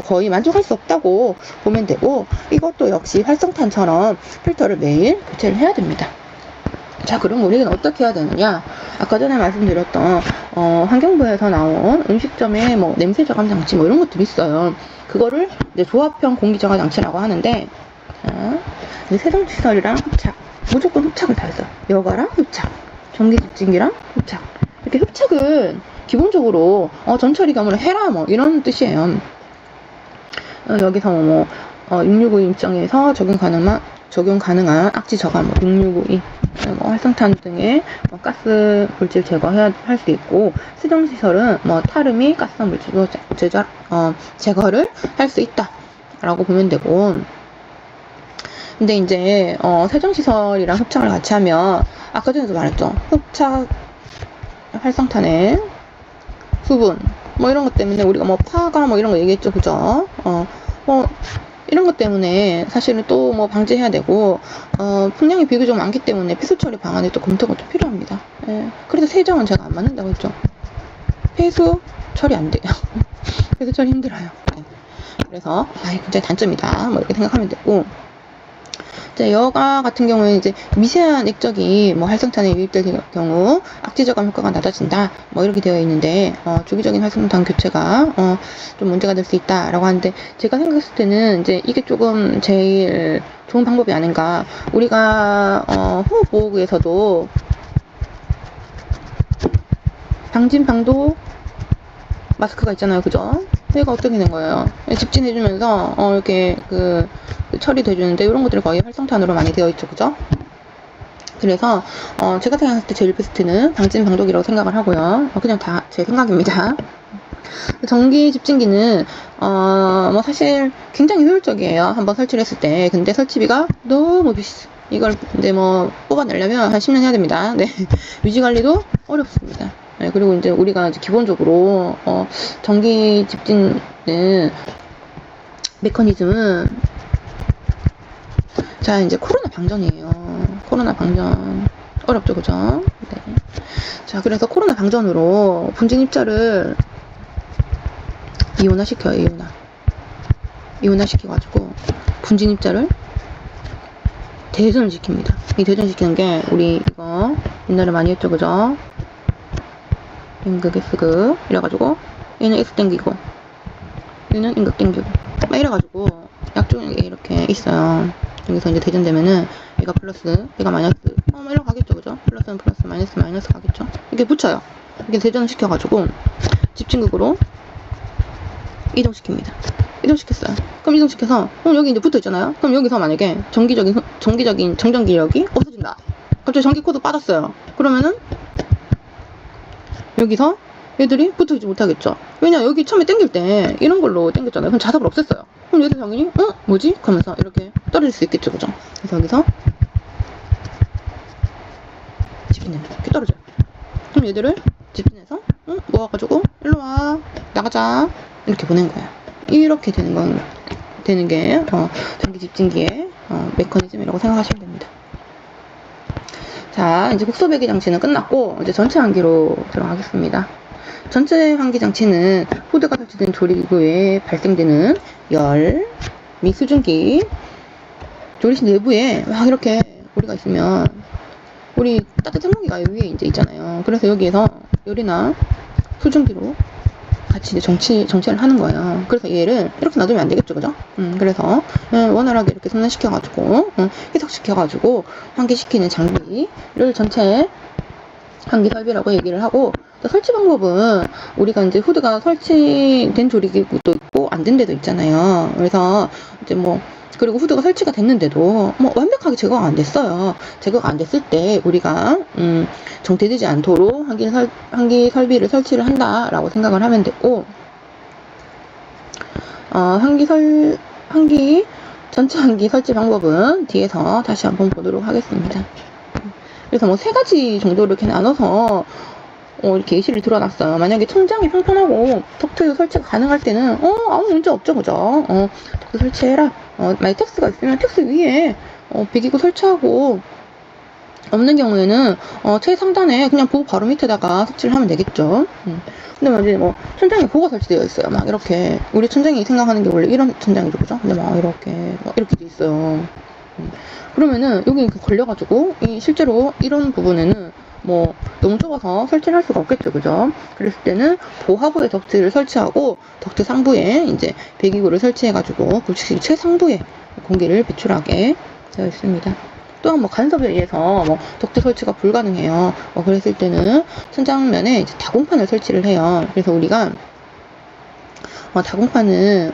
거의 만족할 수 없다고 보면 되고, 이것도 역시 활성탄처럼 필터를 매일 교체를 해야 됩니다. 자, 그럼 우리는 어떻게 해야 되느냐? 아까 전에 말씀드렸던 환경부에서 나온 음식점에 냄새 저감 장치 이런 것들이 있어요. 그거를 이제 조합형 공기 저감 장치라고 하는데, 이제 세정시설이랑 흡착, 무조건 흡착을 다 했어요. 여가랑 흡착, 전기 집진기랑 흡착. 이렇게 흡착은 기본적으로 전처리 겸으로 해라 이런 뜻이에요. 여기서 665 입장에서 적용 가능한 악취 저감 6652 활성탄 등의 가스 물질 제거해야 할 수 있고, 세정시설은 타르미 가스성 물질로 제거를 할 수 있다 라고 보면 되고, 근데 이제 세정시설이랑 흡착을 같이 하면 아까 전에도 말했죠. 흡착 활성탄의 수분 이런 것 때문에 우리가 파가 이런 거 얘기했죠, 그죠? 이런 것 때문에 사실은 또 방지해야 되고, 분량이 비교적 많기 때문에 폐수 처리 방안에 또 검토가 또 필요합니다. 그래서 세정은 제가 안 맞는다고 했죠. 폐수 처리 안 돼요. 폐수 처리 힘들어요. 그래서 굉장히 단점이다 이렇게 생각하면 되고, 이제 여가 같은 경우에는 이제 미세한 액적이 활성탄에 유입될 경우 악취 저감 효과가 낮아진다 이렇게 되어 있는데, 주기적인 활성탄 교체가 좀 문제가 될 수 있다라고 하는데, 제가 생각했을 때는 이제 이게 조금 제일 좋은 방법이 아닌가. 우리가 호흡보호구에서도 방진방도 마스크가 있잖아요, 그죠? 얘가 어떻게 된 거예요? 집진해주면서 이렇게 처리돼주는데, 이런 것들이 거의 활성탄으로 많이 되어 있죠, 그죠? 그래서 제가 생각했을 때 제일 베스트는 방진방독이라고 생각을 하고요. 그냥 다 제 생각입니다. 전기 집진기는 뭐 사실 굉장히 효율적이에요. 한번 설치를 했을 때. 근데 설치비가 너무 비싸. 이걸 이제 뭐 뽑아내려면 한 10년 해야 됩니다. 네. 유지 관리도 어렵습니다. 네, 그리고 이제 우리가 이제 기본적으로 전기 집진은 메커니즘은 자 이제 코로나 방전이에요. 코로나 방전 어렵죠, 그죠? 네. 자 그래서 코로나 방전으로 분진 입자를 이온화 시켜요. 이온화 시켜가지고 분진 입자를 대전을 시킵니다. 이 대전시키는 게 우리 이거 옛날에 많이 했죠, 그죠? N극 S극 이래가지고 얘는 S 땡기고 얘는 N극 땡기고 막 이래가지고 약종이 이렇게 있어요. 여기서 이제 대전되면은 얘가 플러스 얘가 마이너스 막 이러 가겠죠, 그죠? 플러스는 플러스 마이너스 가겠죠. 이렇게 붙여요. 이렇게 대전을 시켜가지고 집진극으로 이동시킵니다. 이동시켰어요. 그럼 이동시켜서 여기 이제 붙어 있잖아요. 그럼 여기서 만약에 정기적인 정전기력이 없어진다. 갑자기 전기 코드 빠졌어요. 그러면은 여기서 얘들이 붙어있지 못하겠죠. 왜냐 여기 처음에 당길 때 이런 걸로 당겼잖아요. 그럼 자석을 없앴어요. 그럼 얘들 당연히 뭐지? 그러면서 이렇게 떨어질 수 있겠죠, 그죠? 그래서 여기서 집진해 이렇게 떨어져요. 그럼 얘들을 집진해서 모아가지고 일로 와 나가자 이렇게 보낸 거예요. 이렇게 되는 게 전기 집진기의 메커니즘이라고 생각하시면 됩니다. 자 이제 국소배기 장치는 끝났고 이제 전체 환기로 들어가겠습니다. 전체 환기 장치는 후드가 설치된 조리기구에 발생되는 열 및 수증기, 조리실 내부에 막 이렇게 고리가 있으면 우리 따뜻한 공기가 위에 이제 있잖아요. 그래서 여기에서 열이나 수증기로 같이 이제 정체를 하는 거예요. 그래서 얘를 이렇게 놔두면 안 되겠죠, 그죠? 그래서 원활하게 이렇게 손질시켜가지고 희석시켜가지고 환기시키는 장비를 전체 환기 설비라고 얘기를 하고, 설치 방법은 우리가 이제 후드가 설치된 조리기구도 있고 안 된 데도 있잖아요. 그래서 이제 그리고 후드가 설치가 됐는데도 완벽하게 제거가 안 됐어요. 제거가 안 됐을 때 우리가 정체되지 않도록 환기 설비를 설치를 한다라고 생각을 하면 되고, 전체 환기 설치 방법은 뒤에서 다시 한번 보도록 하겠습니다. 그래서 3가지 정도로 이렇게 나눠서 이렇게 예시를 들어놨어요. 만약에 천장이 평평하고 덕트 설치가 가능할 때는 아무 문제 없죠, 그죠? 덕트 설치해라. 만약 텍스가 있으면 텍스 위에 배기구 설치하고, 없는 경우에는 최상단에 그냥 보고 바로 밑에다가 석재를 하면 되겠죠. 근데 이제 천장에 보가 설치되어 있어요. 막 이렇게 우리 천장이 생각하는 게 원래 이런 천장이죠, 그죠? 근데 이렇게 돼 있어요. 그러면은 여기 이렇게 걸려가지고 실제로 이런 부분에는 너무 좁아서 설치를 할 수가 없겠죠, 그죠? 그랬을 때는 보하부에 덕트를 설치하고 덕트 상부에 이제 배기구를 설치해가지고 그 최상부에 공기를 배출하게 되어 있습니다. 또한 간섭에 의해서 덕트 설치가 불가능해요. 그랬을 때는 천장면에 이제 다공판을 설치를 해요. 그래서 우리가 다공판은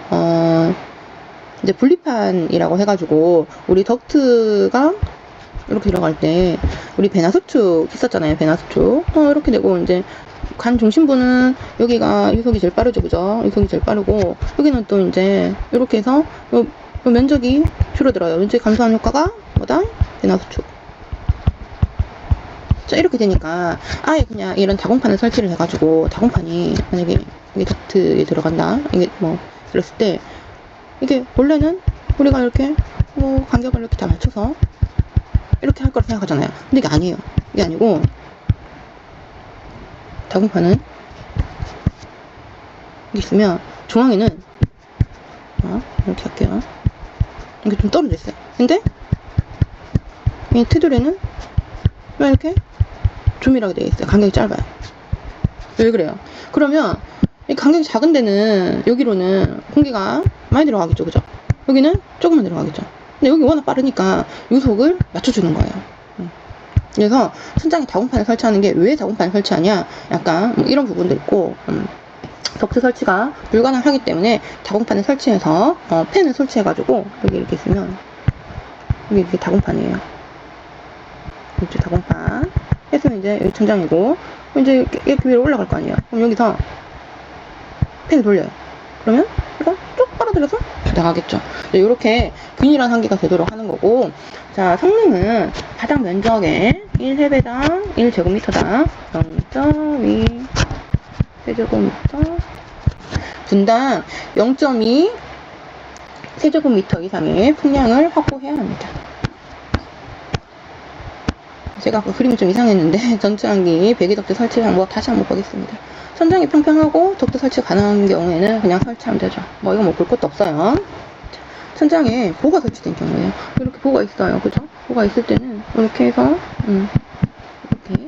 이제 분리판이라고 해가지고 우리 덕트가 이렇게 들어갈 때 우리 배나수축 했었잖아요. 배나수축 이렇게 되고, 이제 간 중심부는 여기가 유속이 제일 빠르죠, 그죠? 유속이 제일 빠르고, 여기는 또 이제 이렇게 해서 요 면적이 줄어들어요. 면적이 감소하는 효과가 뭐다? 배나수축. 자, 이렇게 되니까 아예 그냥 이런 다공판을 설치를 해가지고, 다공판이 만약에 이게 덕트에 들어간다, 이게 그랬을 때 이게 원래는 우리가 이렇게 간격을 이렇게 다 맞춰서 이렇게 할 거라 생각하잖아요. 근데 이게 아니에요. 이게 아니고, 다공판은 이게 있으면 중앙에는 이렇게 할게요. 이게 좀 떨어져 있어요. 근데 이 테두리는 왜 이렇게 조밀하게 되어 있어요. 간격이 짧아요. 왜 그래요? 그러면 이 간격이 작은 데는 여기로는 공기가 많이 들어가겠죠, 그죠? 여기는 조금만 들어가겠죠. 근데 여기 워낙 빠르니까 유속을 맞춰주는 거예요. 그래서 천장에 다공판을 설치하는 게 왜 다공판을 설치하냐, 약간 이런 부분도 있고, 덕트 설치가 불가능하기 때문에 다공판을 설치해서 팬을 설치해가지고 여기 이렇게 있으면 여기 이렇게 다공판이에요. 이렇게 다공판 했으면 이제 여기 천장이고, 이제 이렇게 위로 올라갈 거 아니에요. 그럼 여기서 펜을 돌려요. 그러면 이거 쭉 빨아들여서 나가겠죠. 이렇게 균일한 환기가 되도록 하는 거고, 자, 성능은 바닥 면적의 1세배당 1제곱미터당 0.2 세제곱미터, 분당 0.2 세제곱미터 이상의 풍량을 확보해야 합니다. 제가 아까 그림이 좀 이상했는데 전체환기 배기덕트 설치 방법 다시 한번 보겠습니다. 천장이 평평하고 덕트 설치 가능한 경우에는 그냥 설치하면 되죠. 뭐 이거 뭐 볼 것도 없어요. 천장에 보가 설치된 경우에요. 이렇게 보가 있어요. 그죠? 보가 있을 때는 이렇게 해서 이렇게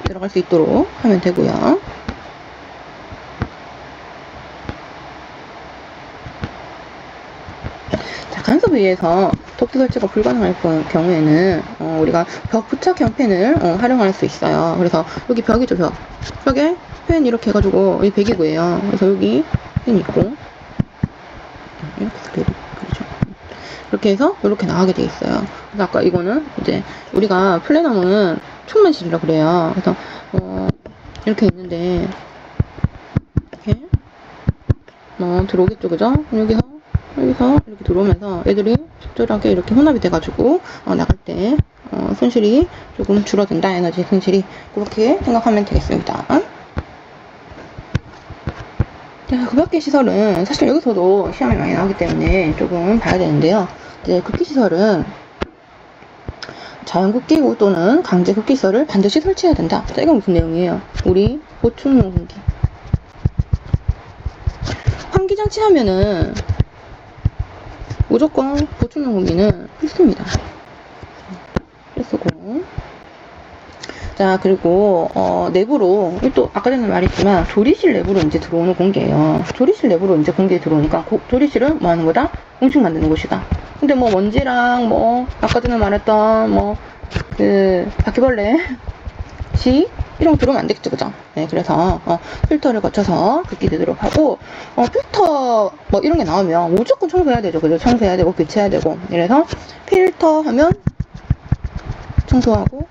들어갈 수 있도록 하면 되고요. 자, 간섭 위에서 덕트 설치가 불가능할 경우에는 우리가 벽 부착형 펜을 활용할 수 있어요. 그래서 여기 벽이죠, 벽. 벽에 펜 이렇게 해가지고 이 배기구예요. 그래서 여기 펜 있고 이렇게 그렇죠. 이렇게 해서 이렇게 나가게 돼 있어요. 그래서 아까 이거는 이제 우리가 플래너는 촉만 실으라 그래요. 그래서 이렇게 있는데 이렇게 들어오겠죠, 그죠? 여기서 이렇게 들어오면서 애들이 적절하게 이렇게 혼합이 돼가지고 나갈 때 손실이 조금 줄어든다, 에너지 손실이. 그렇게 생각하면 되겠습니다. 자, 급압기 시설은 사실 여기서도 시험이 많이 나오기 때문에 조금 봐야 되는데요. 이제 급기 시설은 자연급기구 또는 강제 급기 시설을 반드시 설치해야 된다. 자, 이건 무슨 내용이에요? 우리 보충용 공기. 환기장치 하면은 무조건 보충용 공기는 필수입니다. 필수고. 자, 그리고 내부로 또 아까 전에 말했지만 조리실 내부로 이제 들어오는 공기예요. 조리실 내부로 이제 공기 들어오니까 조리실은 뭐 하는 거다? 음식 만드는 곳이다. 근데 뭐 먼지랑 뭐 아까 전에 말했던 그 바퀴벌레 쥐 이런 거 들어오면 안 되겠죠, 그죠? 네, 그래서 필터를 거쳐서 급기 되도록 하고, 필터 뭐 이런 게 나오면 무조건 청소해야 되죠, 그죠? 청소해야 되고 교체해야 되고. 이래서 필터 하면 청소하고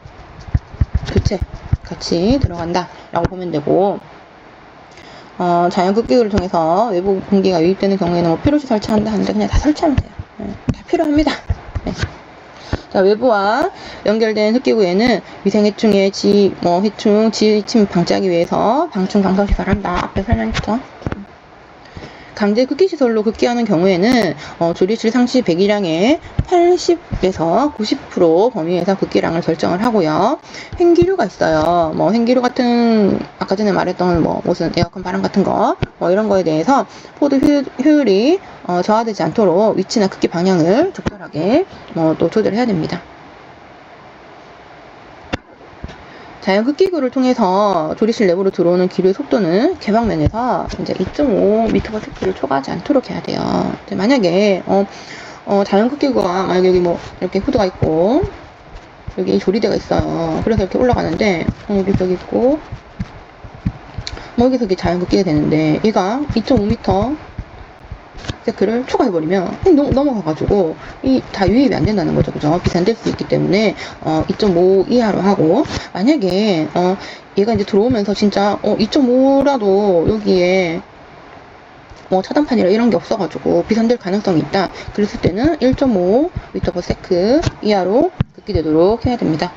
교체 같이 들어간다 라고 보면 되고, 자연급기구를 통해서 외부 공기가 유입되는 경우에는 뭐 필요시 설치한다 하는데 그냥 다 설치하면 돼요. 네, 다 필요합니다. 네. 자, 외부와 연결된 흡기구에는 위생해충의 해충, 지침 방지하기 위해서 방충 방사 시설한다. 앞에 설명했죠. 강제 급기시설로 급기하는 경우에는 조리실 상시 배기량의 80에서 90% 범위에서 급기량을 설정을 하고요. 횡기류가 있어요. 횡기류 같은 아까 전에 말했던 무슨 에어컨 바람 같은 거 이런 거에 대해서 포드 효율이 저하되지 않도록 위치나 급기 방향을 적절하게 또 조절해야 됩니다. 자연 급기구를 통해서 조리실 내부로 들어오는 기류의 속도는 개방면에서 이제 2.5m/s를 초과하지 않도록 해야 돼요. 만약에 자연 급기구가 만약에 여기 이렇게 후드가 있고 여기 조리대가 있어요. 그래서 이렇게 올라가는데 여기 벽이 있고 여기서 이게 자연 급기가 되는데 얘가 2.5m 세크를 초과해버리면 넘어가가지고 다 유입이 안 된다는 거죠, 그죠? 비산될 수 있기 때문에 2.5 이하로 하고, 만약에 얘가 이제 들어오면서 진짜 2.5라도 여기에 차단판이라 이런 게 없어가지고 비산될 가능성이 있다. 그랬을 때는 1.5m/s 이하로 급기되도록 해야 됩니다.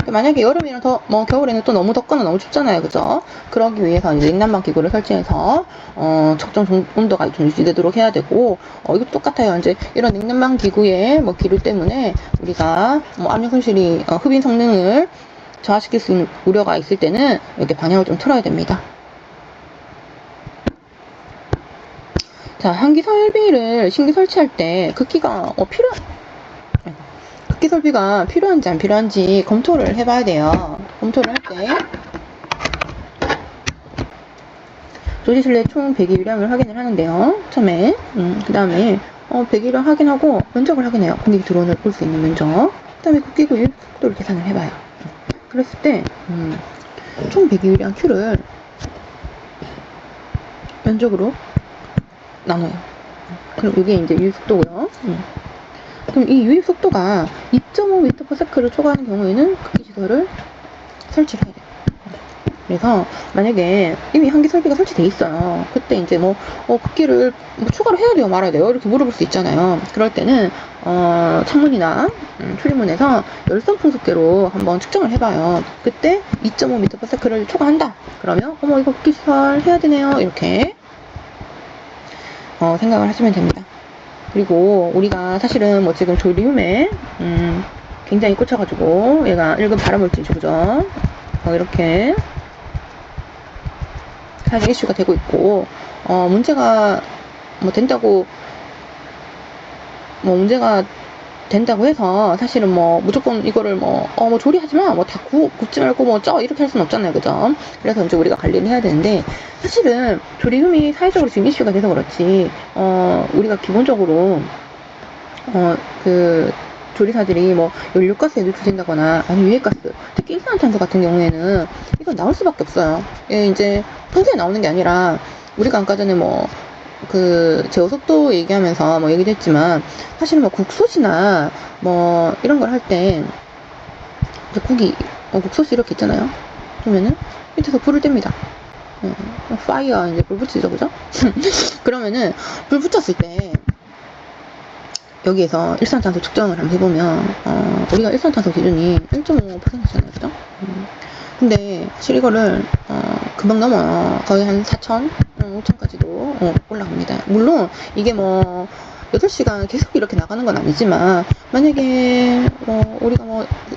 만약에 여름이랑 겨울에는 또 너무 덥거나 너무 춥잖아요, 그죠? 그러기 위해서 이제 냉난방 기구를 설치해서 적정 온도가 좀 유지되도록 해야 되고, 이것도 똑같아요. 이제 이런 냉난방 기구의 기류 때문에 우리가 압력 손실이 흡인 성능을 저하시킬 수 있는 우려가 있을 때는 이렇게 방향을 좀 틀어야 됩니다. 자, 환기 설비를 신규 설치할 때 급기가 급기 설비가 필요한지 안 필요한지 검토를 해봐야 돼요. 검토를 할 때 조리실 내 총 배기 유량을 확인을 하는데요. 처음에 그 다음에 배기량 확인하고 면적을 확인해요. 공기 들어올 수 있는 면적. 그 다음에 급기구 유입 속도를 계산을 해봐요. 그랬을 때 총 배기 유량 Q를 면적으로 나눠요. 그럼 이게 이제 유입 속도고요. 그럼 이 유입 속도가 2.5m/s를 초과하는 경우에는 급기 시설을 설치를 해야 돼요. 그래서 만약에 이미 환기 설비가 설치돼 있어요. 그때 이제 급기를 추가로 해야 돼요, 말아야 돼요? 이렇게 물어볼 수 있잖아요. 그럴 때는 창문이나 출입문에서 열선 풍속계로 한번 측정을 해봐요. 그때 2.5mP를 초과한다. 그러면 이거 급기 시설 해야 되네요. 이렇게 생각을 하시면 됩니다. 그리고 우리가 사실은 지금 조리움에 굉장히 꽂혀가지고 얘가 1급 발암물질이죠, 그죠? 이렇게 사실 이슈가 되고 있고, 문제가 문제가 된다고 해서 사실은 무조건 이거를 조리하지 마, 다 굽지 말고 이렇게 할 수는 없잖아요, 그죠? 그래서 이제 우리가 관리를 해야 되는데, 사실은 조리움이 사회적으로 지금 이슈가 돼서 그렇지, 우리가 기본적으로 조리사들이 연료가스에 노출된다거나 아니면 유해가스, 특히 일산화탄소 같은 경우에는 이건 나올 수밖에 없어요. 이제 평소에 나오는 게 아니라 우리가 아까 전에 제어속도 얘기하면서 얘기도 했지만, 사실은 국솥이나 이런 걸 할 때 이제 국솥이 이렇게 있잖아요. 그러면은 밑에서 불을 뗍니다. 파이어 이제 불 붙이죠, 그죠? 그러면은 불 붙였을 때 여기에서 일산탄소 측정을 한번 해보면 우리가 일산탄소 기준이 1.5%잖아요, 그죠? 근데 사실 이거를 금방 넘어요. 거의 한 4,000, 5,000까지도 올라갑니다. 물론 이게 8시간 계속 이렇게 나가는 건 아니지만, 만약에 우리가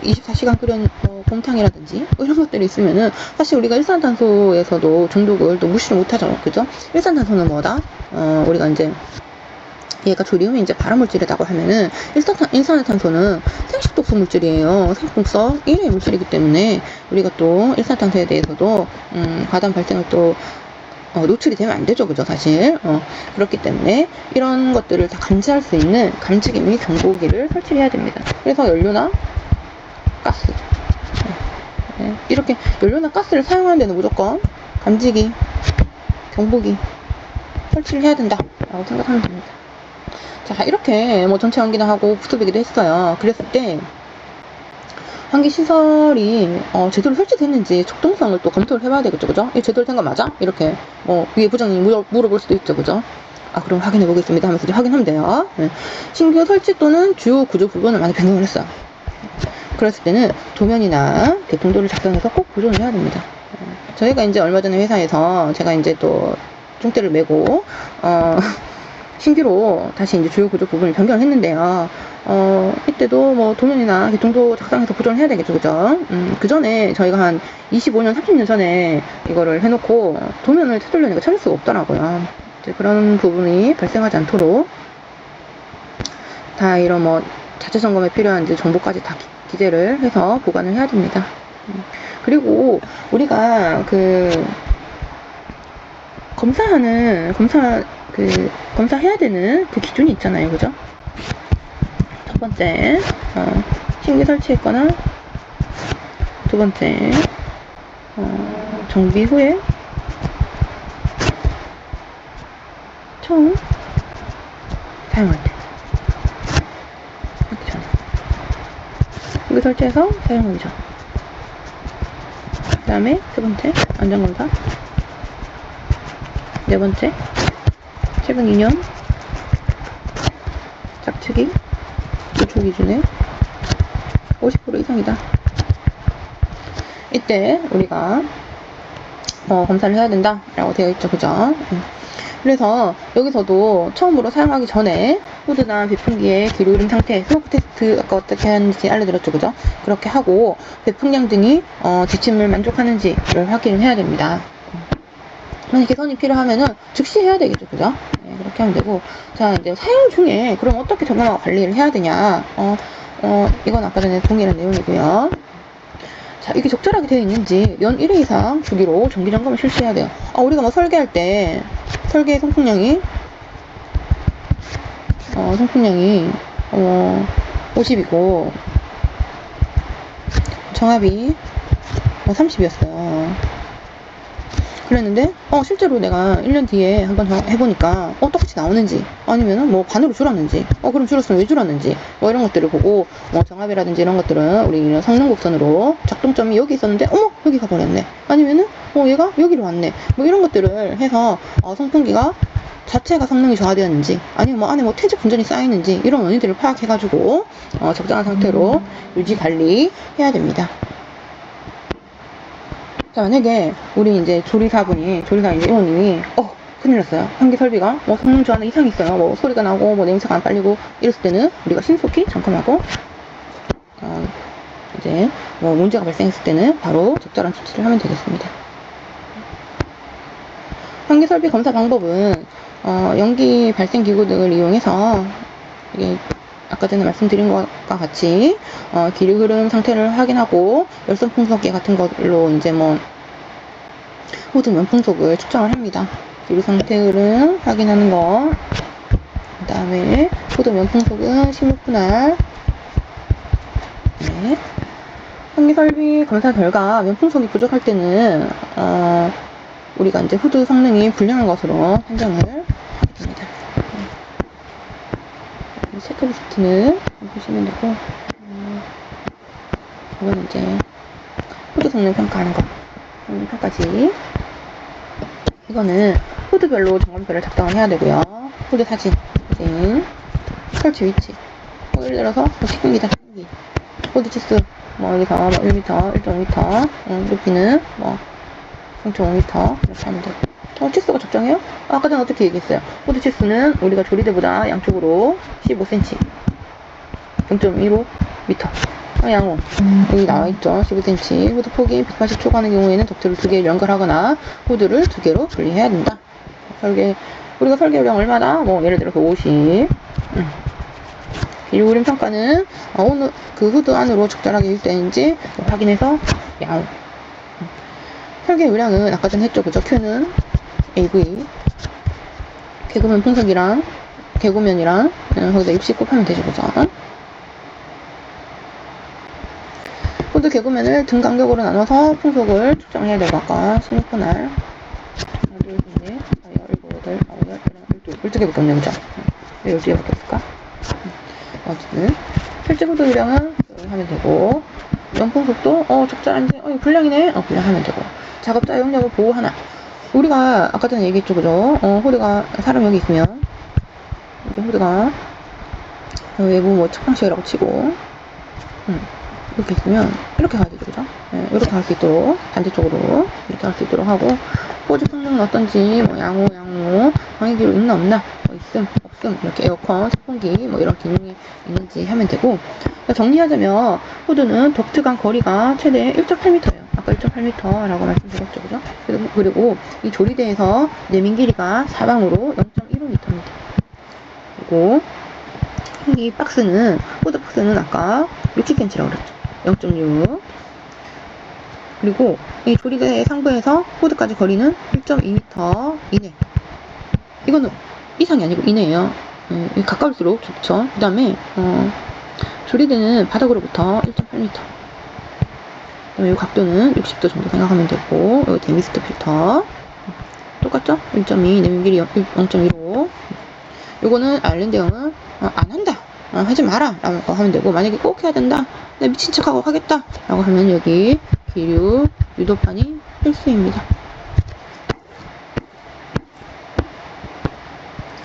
24시간 끓인 곰탕이라든지 이런 것들이 있으면은 사실 우리가 일산탄소에서도 중독을 또 무시를 못하죠, 그죠? 일산탄소는 뭐다? 우리가 이제 얘가 조리움이 이제 발암물질이라고 하면은, 일산화탄소는 생식독소 물질이에요. 생식독소 1의 물질이기 때문에 우리가 또 일산화탄소에 대해서도 과다한 발생을 또 노출이 되면 안 되죠, 그죠? 사실 그렇기 때문에 이런 것들을 다 감지할 수 있는 감지기 및 경보기를 설치해야 됩니다. 그래서 연료나 가스, 이렇게 연료나 가스를 사용하는 데는 무조건 감지기, 경보기 설치를 해야 된다라고 생각하면 됩니다. 자, 이렇게 전체 환기도 하고 국소배기도 했어요. 그랬을 때 환기 시설이 제대로 설치됐는지 적동성을 또 검토를 해봐야 되겠죠, 그죠? 이 제대로 된 거 맞아? 이렇게 위에 부장님이 물어볼 수도 있죠, 그죠? 그럼 확인해 보겠습니다 하면서 이제 확인하면 돼요. 신규 설치 또는 주요 구조 부분을 많이 변경을 했어요. 그랬을 때는 도면이나 대통도를 작성해서 꼭 보존을 해야 됩니다. 저희가 이제 얼마 전에 회사에서 제가 이제 또 중대를 메고 신규로 다시 이제 주요 구조 부분을 변경을 했는데요. 이때도 도면이나 개통도 작성해서 보존을 해야 되겠죠, 그죠? 그 전에 저희가 한 25년, 30년 전에 이거를 해놓고 도면을 찾으려니까 찾을 수가 없더라고요. 이제 그런 부분이 발생하지 않도록 다 이런 자체 점검에 필요한 이제 정보까지 다 기재를 해서 보관을 해야 됩니다. 그리고 우리가 검사해야 되는 그 기준이 있잖아요, 그죠? 첫 번째, 신규 설치했거나, 두 번째, 정비 후에 처음 사용할 때, 하기 전에. 신규 설치해서 사용하기 전. 그 다음에 세 번째, 안전검사. 네 번째, 최근 2년 짝치기 기초 기준의 50% 이상이다. 이때 우리가 검사를 해야 된다 라고 되어 있죠, 그죠? 그래서 여기서도 처음으로 사용하기 전에 후드나 비풍기의 기류 흐름 상태, 스모크 테스트 아까 어떻게 하는지 알려드렸죠, 그죠? 그렇게 하고 배풍량 등이 지침을 만족하는지를 확인을 해야 됩니다. 만약 개선이 필요하면은 즉시 해야 되겠죠, 그죠? 그렇게 하면 되고. 자, 이제 사용 중에 그럼 어떻게 점검하고 관리를 해야 되냐? 이건 아까 전에 동일한 내용이고요. 자, 이게 적절하게 되어 있는지 연 1회 이상 주기로 정기 점검을 실시해야 돼요. 우리가 설계할 때 설계 성풍량이 50이고 정압이 30이었어요. 그랬는데 실제로 내가 1년 뒤에 한번 해보니까 똑같이 나오는지 아니면은 뭐 반으로 줄었는지 그럼 줄었으면 왜 줄었는지 뭐 이런 것들을 보고 정압이라든지 이런 것들은 우리 이런 성능 곡선으로 작동점이 여기 있었는데 여기 가버렸네, 아니면은 얘가 여기로 왔네, 뭐 이런 것들을 해서 송풍기가 자체가 성능이 저하되었는지 아니면 뭐 안에 뭐 퇴직 분전이 쌓이는지 이런 원인들을 파악해가지고 적당한 상태로 유지 관리 해야 됩니다. 자, 만약에 우리 이제 조리사 이제 이모님이 큰일 났어요. 환기 설비가 성능 저하는 이상이 있어요. 뭐 소리가 나고 뭐 냄새가 안 빨리고 이랬을 때는 우리가 신속히 점검하고 이제 뭐 문제가 발생했을 때는 바로 적절한 조치를 하면 되겠습니다. 환기 설비 검사 방법은 연기 발생 기구 등을 이용해서 이게 아까 전에 말씀드린 것과 같이 기류 흐름 상태를 확인하고 열선 풍속계 같은 걸로 이제 뭐 호드 면풍속을 측정을 합니다. 기류 상태 흐름 확인하는 거, 그 다음에 호드 면풍속은 16분할. 네. 환기 설비 검사 결과 면풍속이 부족할 때는 우리가 이제 후드 성능이 불량한 것으로 판정을 하게 됩니다. 체크리스트는 보시면 되고, 이건 이제 후드 성능 평가하는 거, 성능 평가지. 이거는 후드별로 점검표를 작성을 해야 되고요. 후드 사진, 설치 위치. 예를 들어서 식기기다, 식기기. 후드 치수, 여기서 1m, 1.5m, 높이는 0.5m 이렇게 하면 되고. 치수가 적정해요? 아까 전에 어떻게 얘기했어요? 후드 치수는 우리가 조리대보다 양쪽으로 15cm, 0.15m. 양호. 여기 나와있죠. 15cm. 후드 폭이 180 초과하는 경우에는 덕트를 2개 연결하거나 후드를 2개로 분리해야 된다. 우리가 설계요령 얼마나? 예를 들어서 50. 기류 흐름 평가는 그 후드 안으로 적절하게 유입되는지 확인해서 양호. 설계 요량은 아까 전에 했죠, 그죠? Q는 AV, 개구면 풍속이랑 개구면이랑 거기다 60 곱하면 되죠, 그죠? 후드 개구면을 등 간격으로 나눠서 풍속을 측정해야 되고, 아까 16분할 하나, 둘, 셋, 넷, 7, 8, 9, 12개밖에 없네, 그죠? 왜 12개밖에 없을까? 어쨌든 실제 후드 요량은 하면 되고, 연풍속도 적절한지 불량이네, 불량하면 되고, 작업자 용량을 보호하나. 우리가 아까 전에 얘기했죠, 그죠? 후드가 사람 여기 있으면 후드가 외부 측방식이라고 치고 이렇게 있으면 이렇게 가야 되죠, 그죠? 네, 이렇게 갈 수 있도록 반대쪽으로 이렇게 할 수 있도록 하고, 호즈 성능은 어떤지 양호 방해기로 있나 없나 있음 없음 이렇게 에어컨, 선풍기 이런 기능이 있는지 하면 되고. 정리하자면 후드는 덕트 간 거리가 최대 1.8m예요. 아까 1.8m라고 말씀드렸죠, 그죠? 그리고 이 조리대에서 내민 길이가 사방으로 0.15m입니다. 그리고 이 박스는, 후드 박스는 아까 60cm라고 그랬죠. 0.6. 그리고 이 조리대 상부에서 후드까지 거리는 1.2m 이내. 이거는 이상이 아니고 이내예요. 가까울수록 좋죠. 그 다음에 조리대는 바닥으로부터 1.8m. 이 각도는 60도 정도 생각하면 되고, 여기 데미스트 필터 똑같죠? 1.2, 내민 길이 0.15. 요거는 아일랜드형은 안 한다, 하지 마라 라고 하면 되고, 만약에 꼭 해야 된다, 나 미친 척하고 하겠다 라고 하면 여기 기류 유도판이 필수입니다.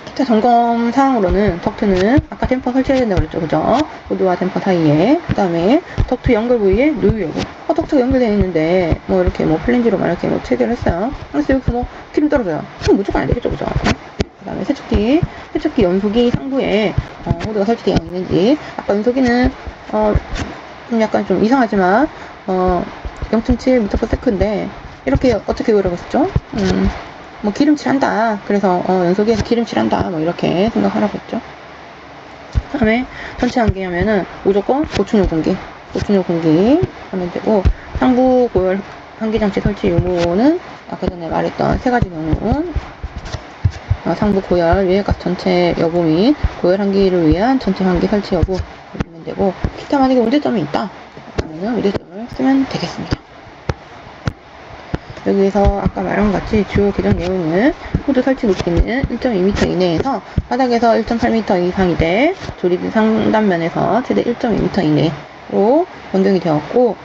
기타 점검 사항으로는 덕트는 아까 댐퍼 설치해야 된다고 그랬죠, 그죠? 후드와 댐퍼 사이에. 그 다음에 덕트 연결 부위에 누유 여부. 덕트가 연결되어 있는데 이렇게 플랜지로 이렇게 체결을 했어요. 그래서 여기서 기름 떨어져요. 그럼 무조건 안 되겠죠, 그죠? 그 다음에 세척기 연소기 상부에 후드가 설치되어 있는지. 아까 연소기는 좀 약간 좀 이상하지만 0.7m/s인데 이렇게 어떻게 외우라고 했죠? 기름칠한다. 그래서 연소기에서 기름칠한다. 이렇게 생각하라고 했죠. 그 다음에 전체 환기 하면은 무조건 보충용 공기 하면 되고, 상부 고열 환기장치 설치 유무는 아까 전에 말했던 세 가지 경우, 상부 고열, 유해가스 전체 여부 및 고열 환기를 위한 전체 환기 설치 여부 보시면 되고, 기타 만약에 문제점이 있다 그러면 문제점을 쓰면 되겠습니다. 여기에서 아까 말한 것 같이 주요 개정 내용은 코드 설치 높이는 1.2m 이내에서 바닥에서 1.8m 이상이 돼 조립 상단면에서 최대 1.2m 이내로 변경이 되었고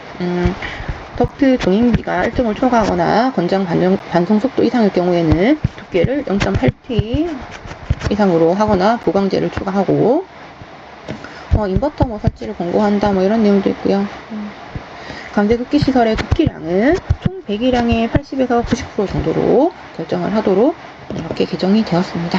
덕트 종임비가 1점을 초과하거나 권장 반송 속도 이상일 경우에는 두께를 0.8T 이상으로 하거나 보강제를 추가하고 인버터 설치를 권고한다 이런 내용도 있고요. 강제 급기 시설의 급기량은 총 배기량의 80에서 90% 정도로 결정을 하도록 이렇게 개정이 되었습니다.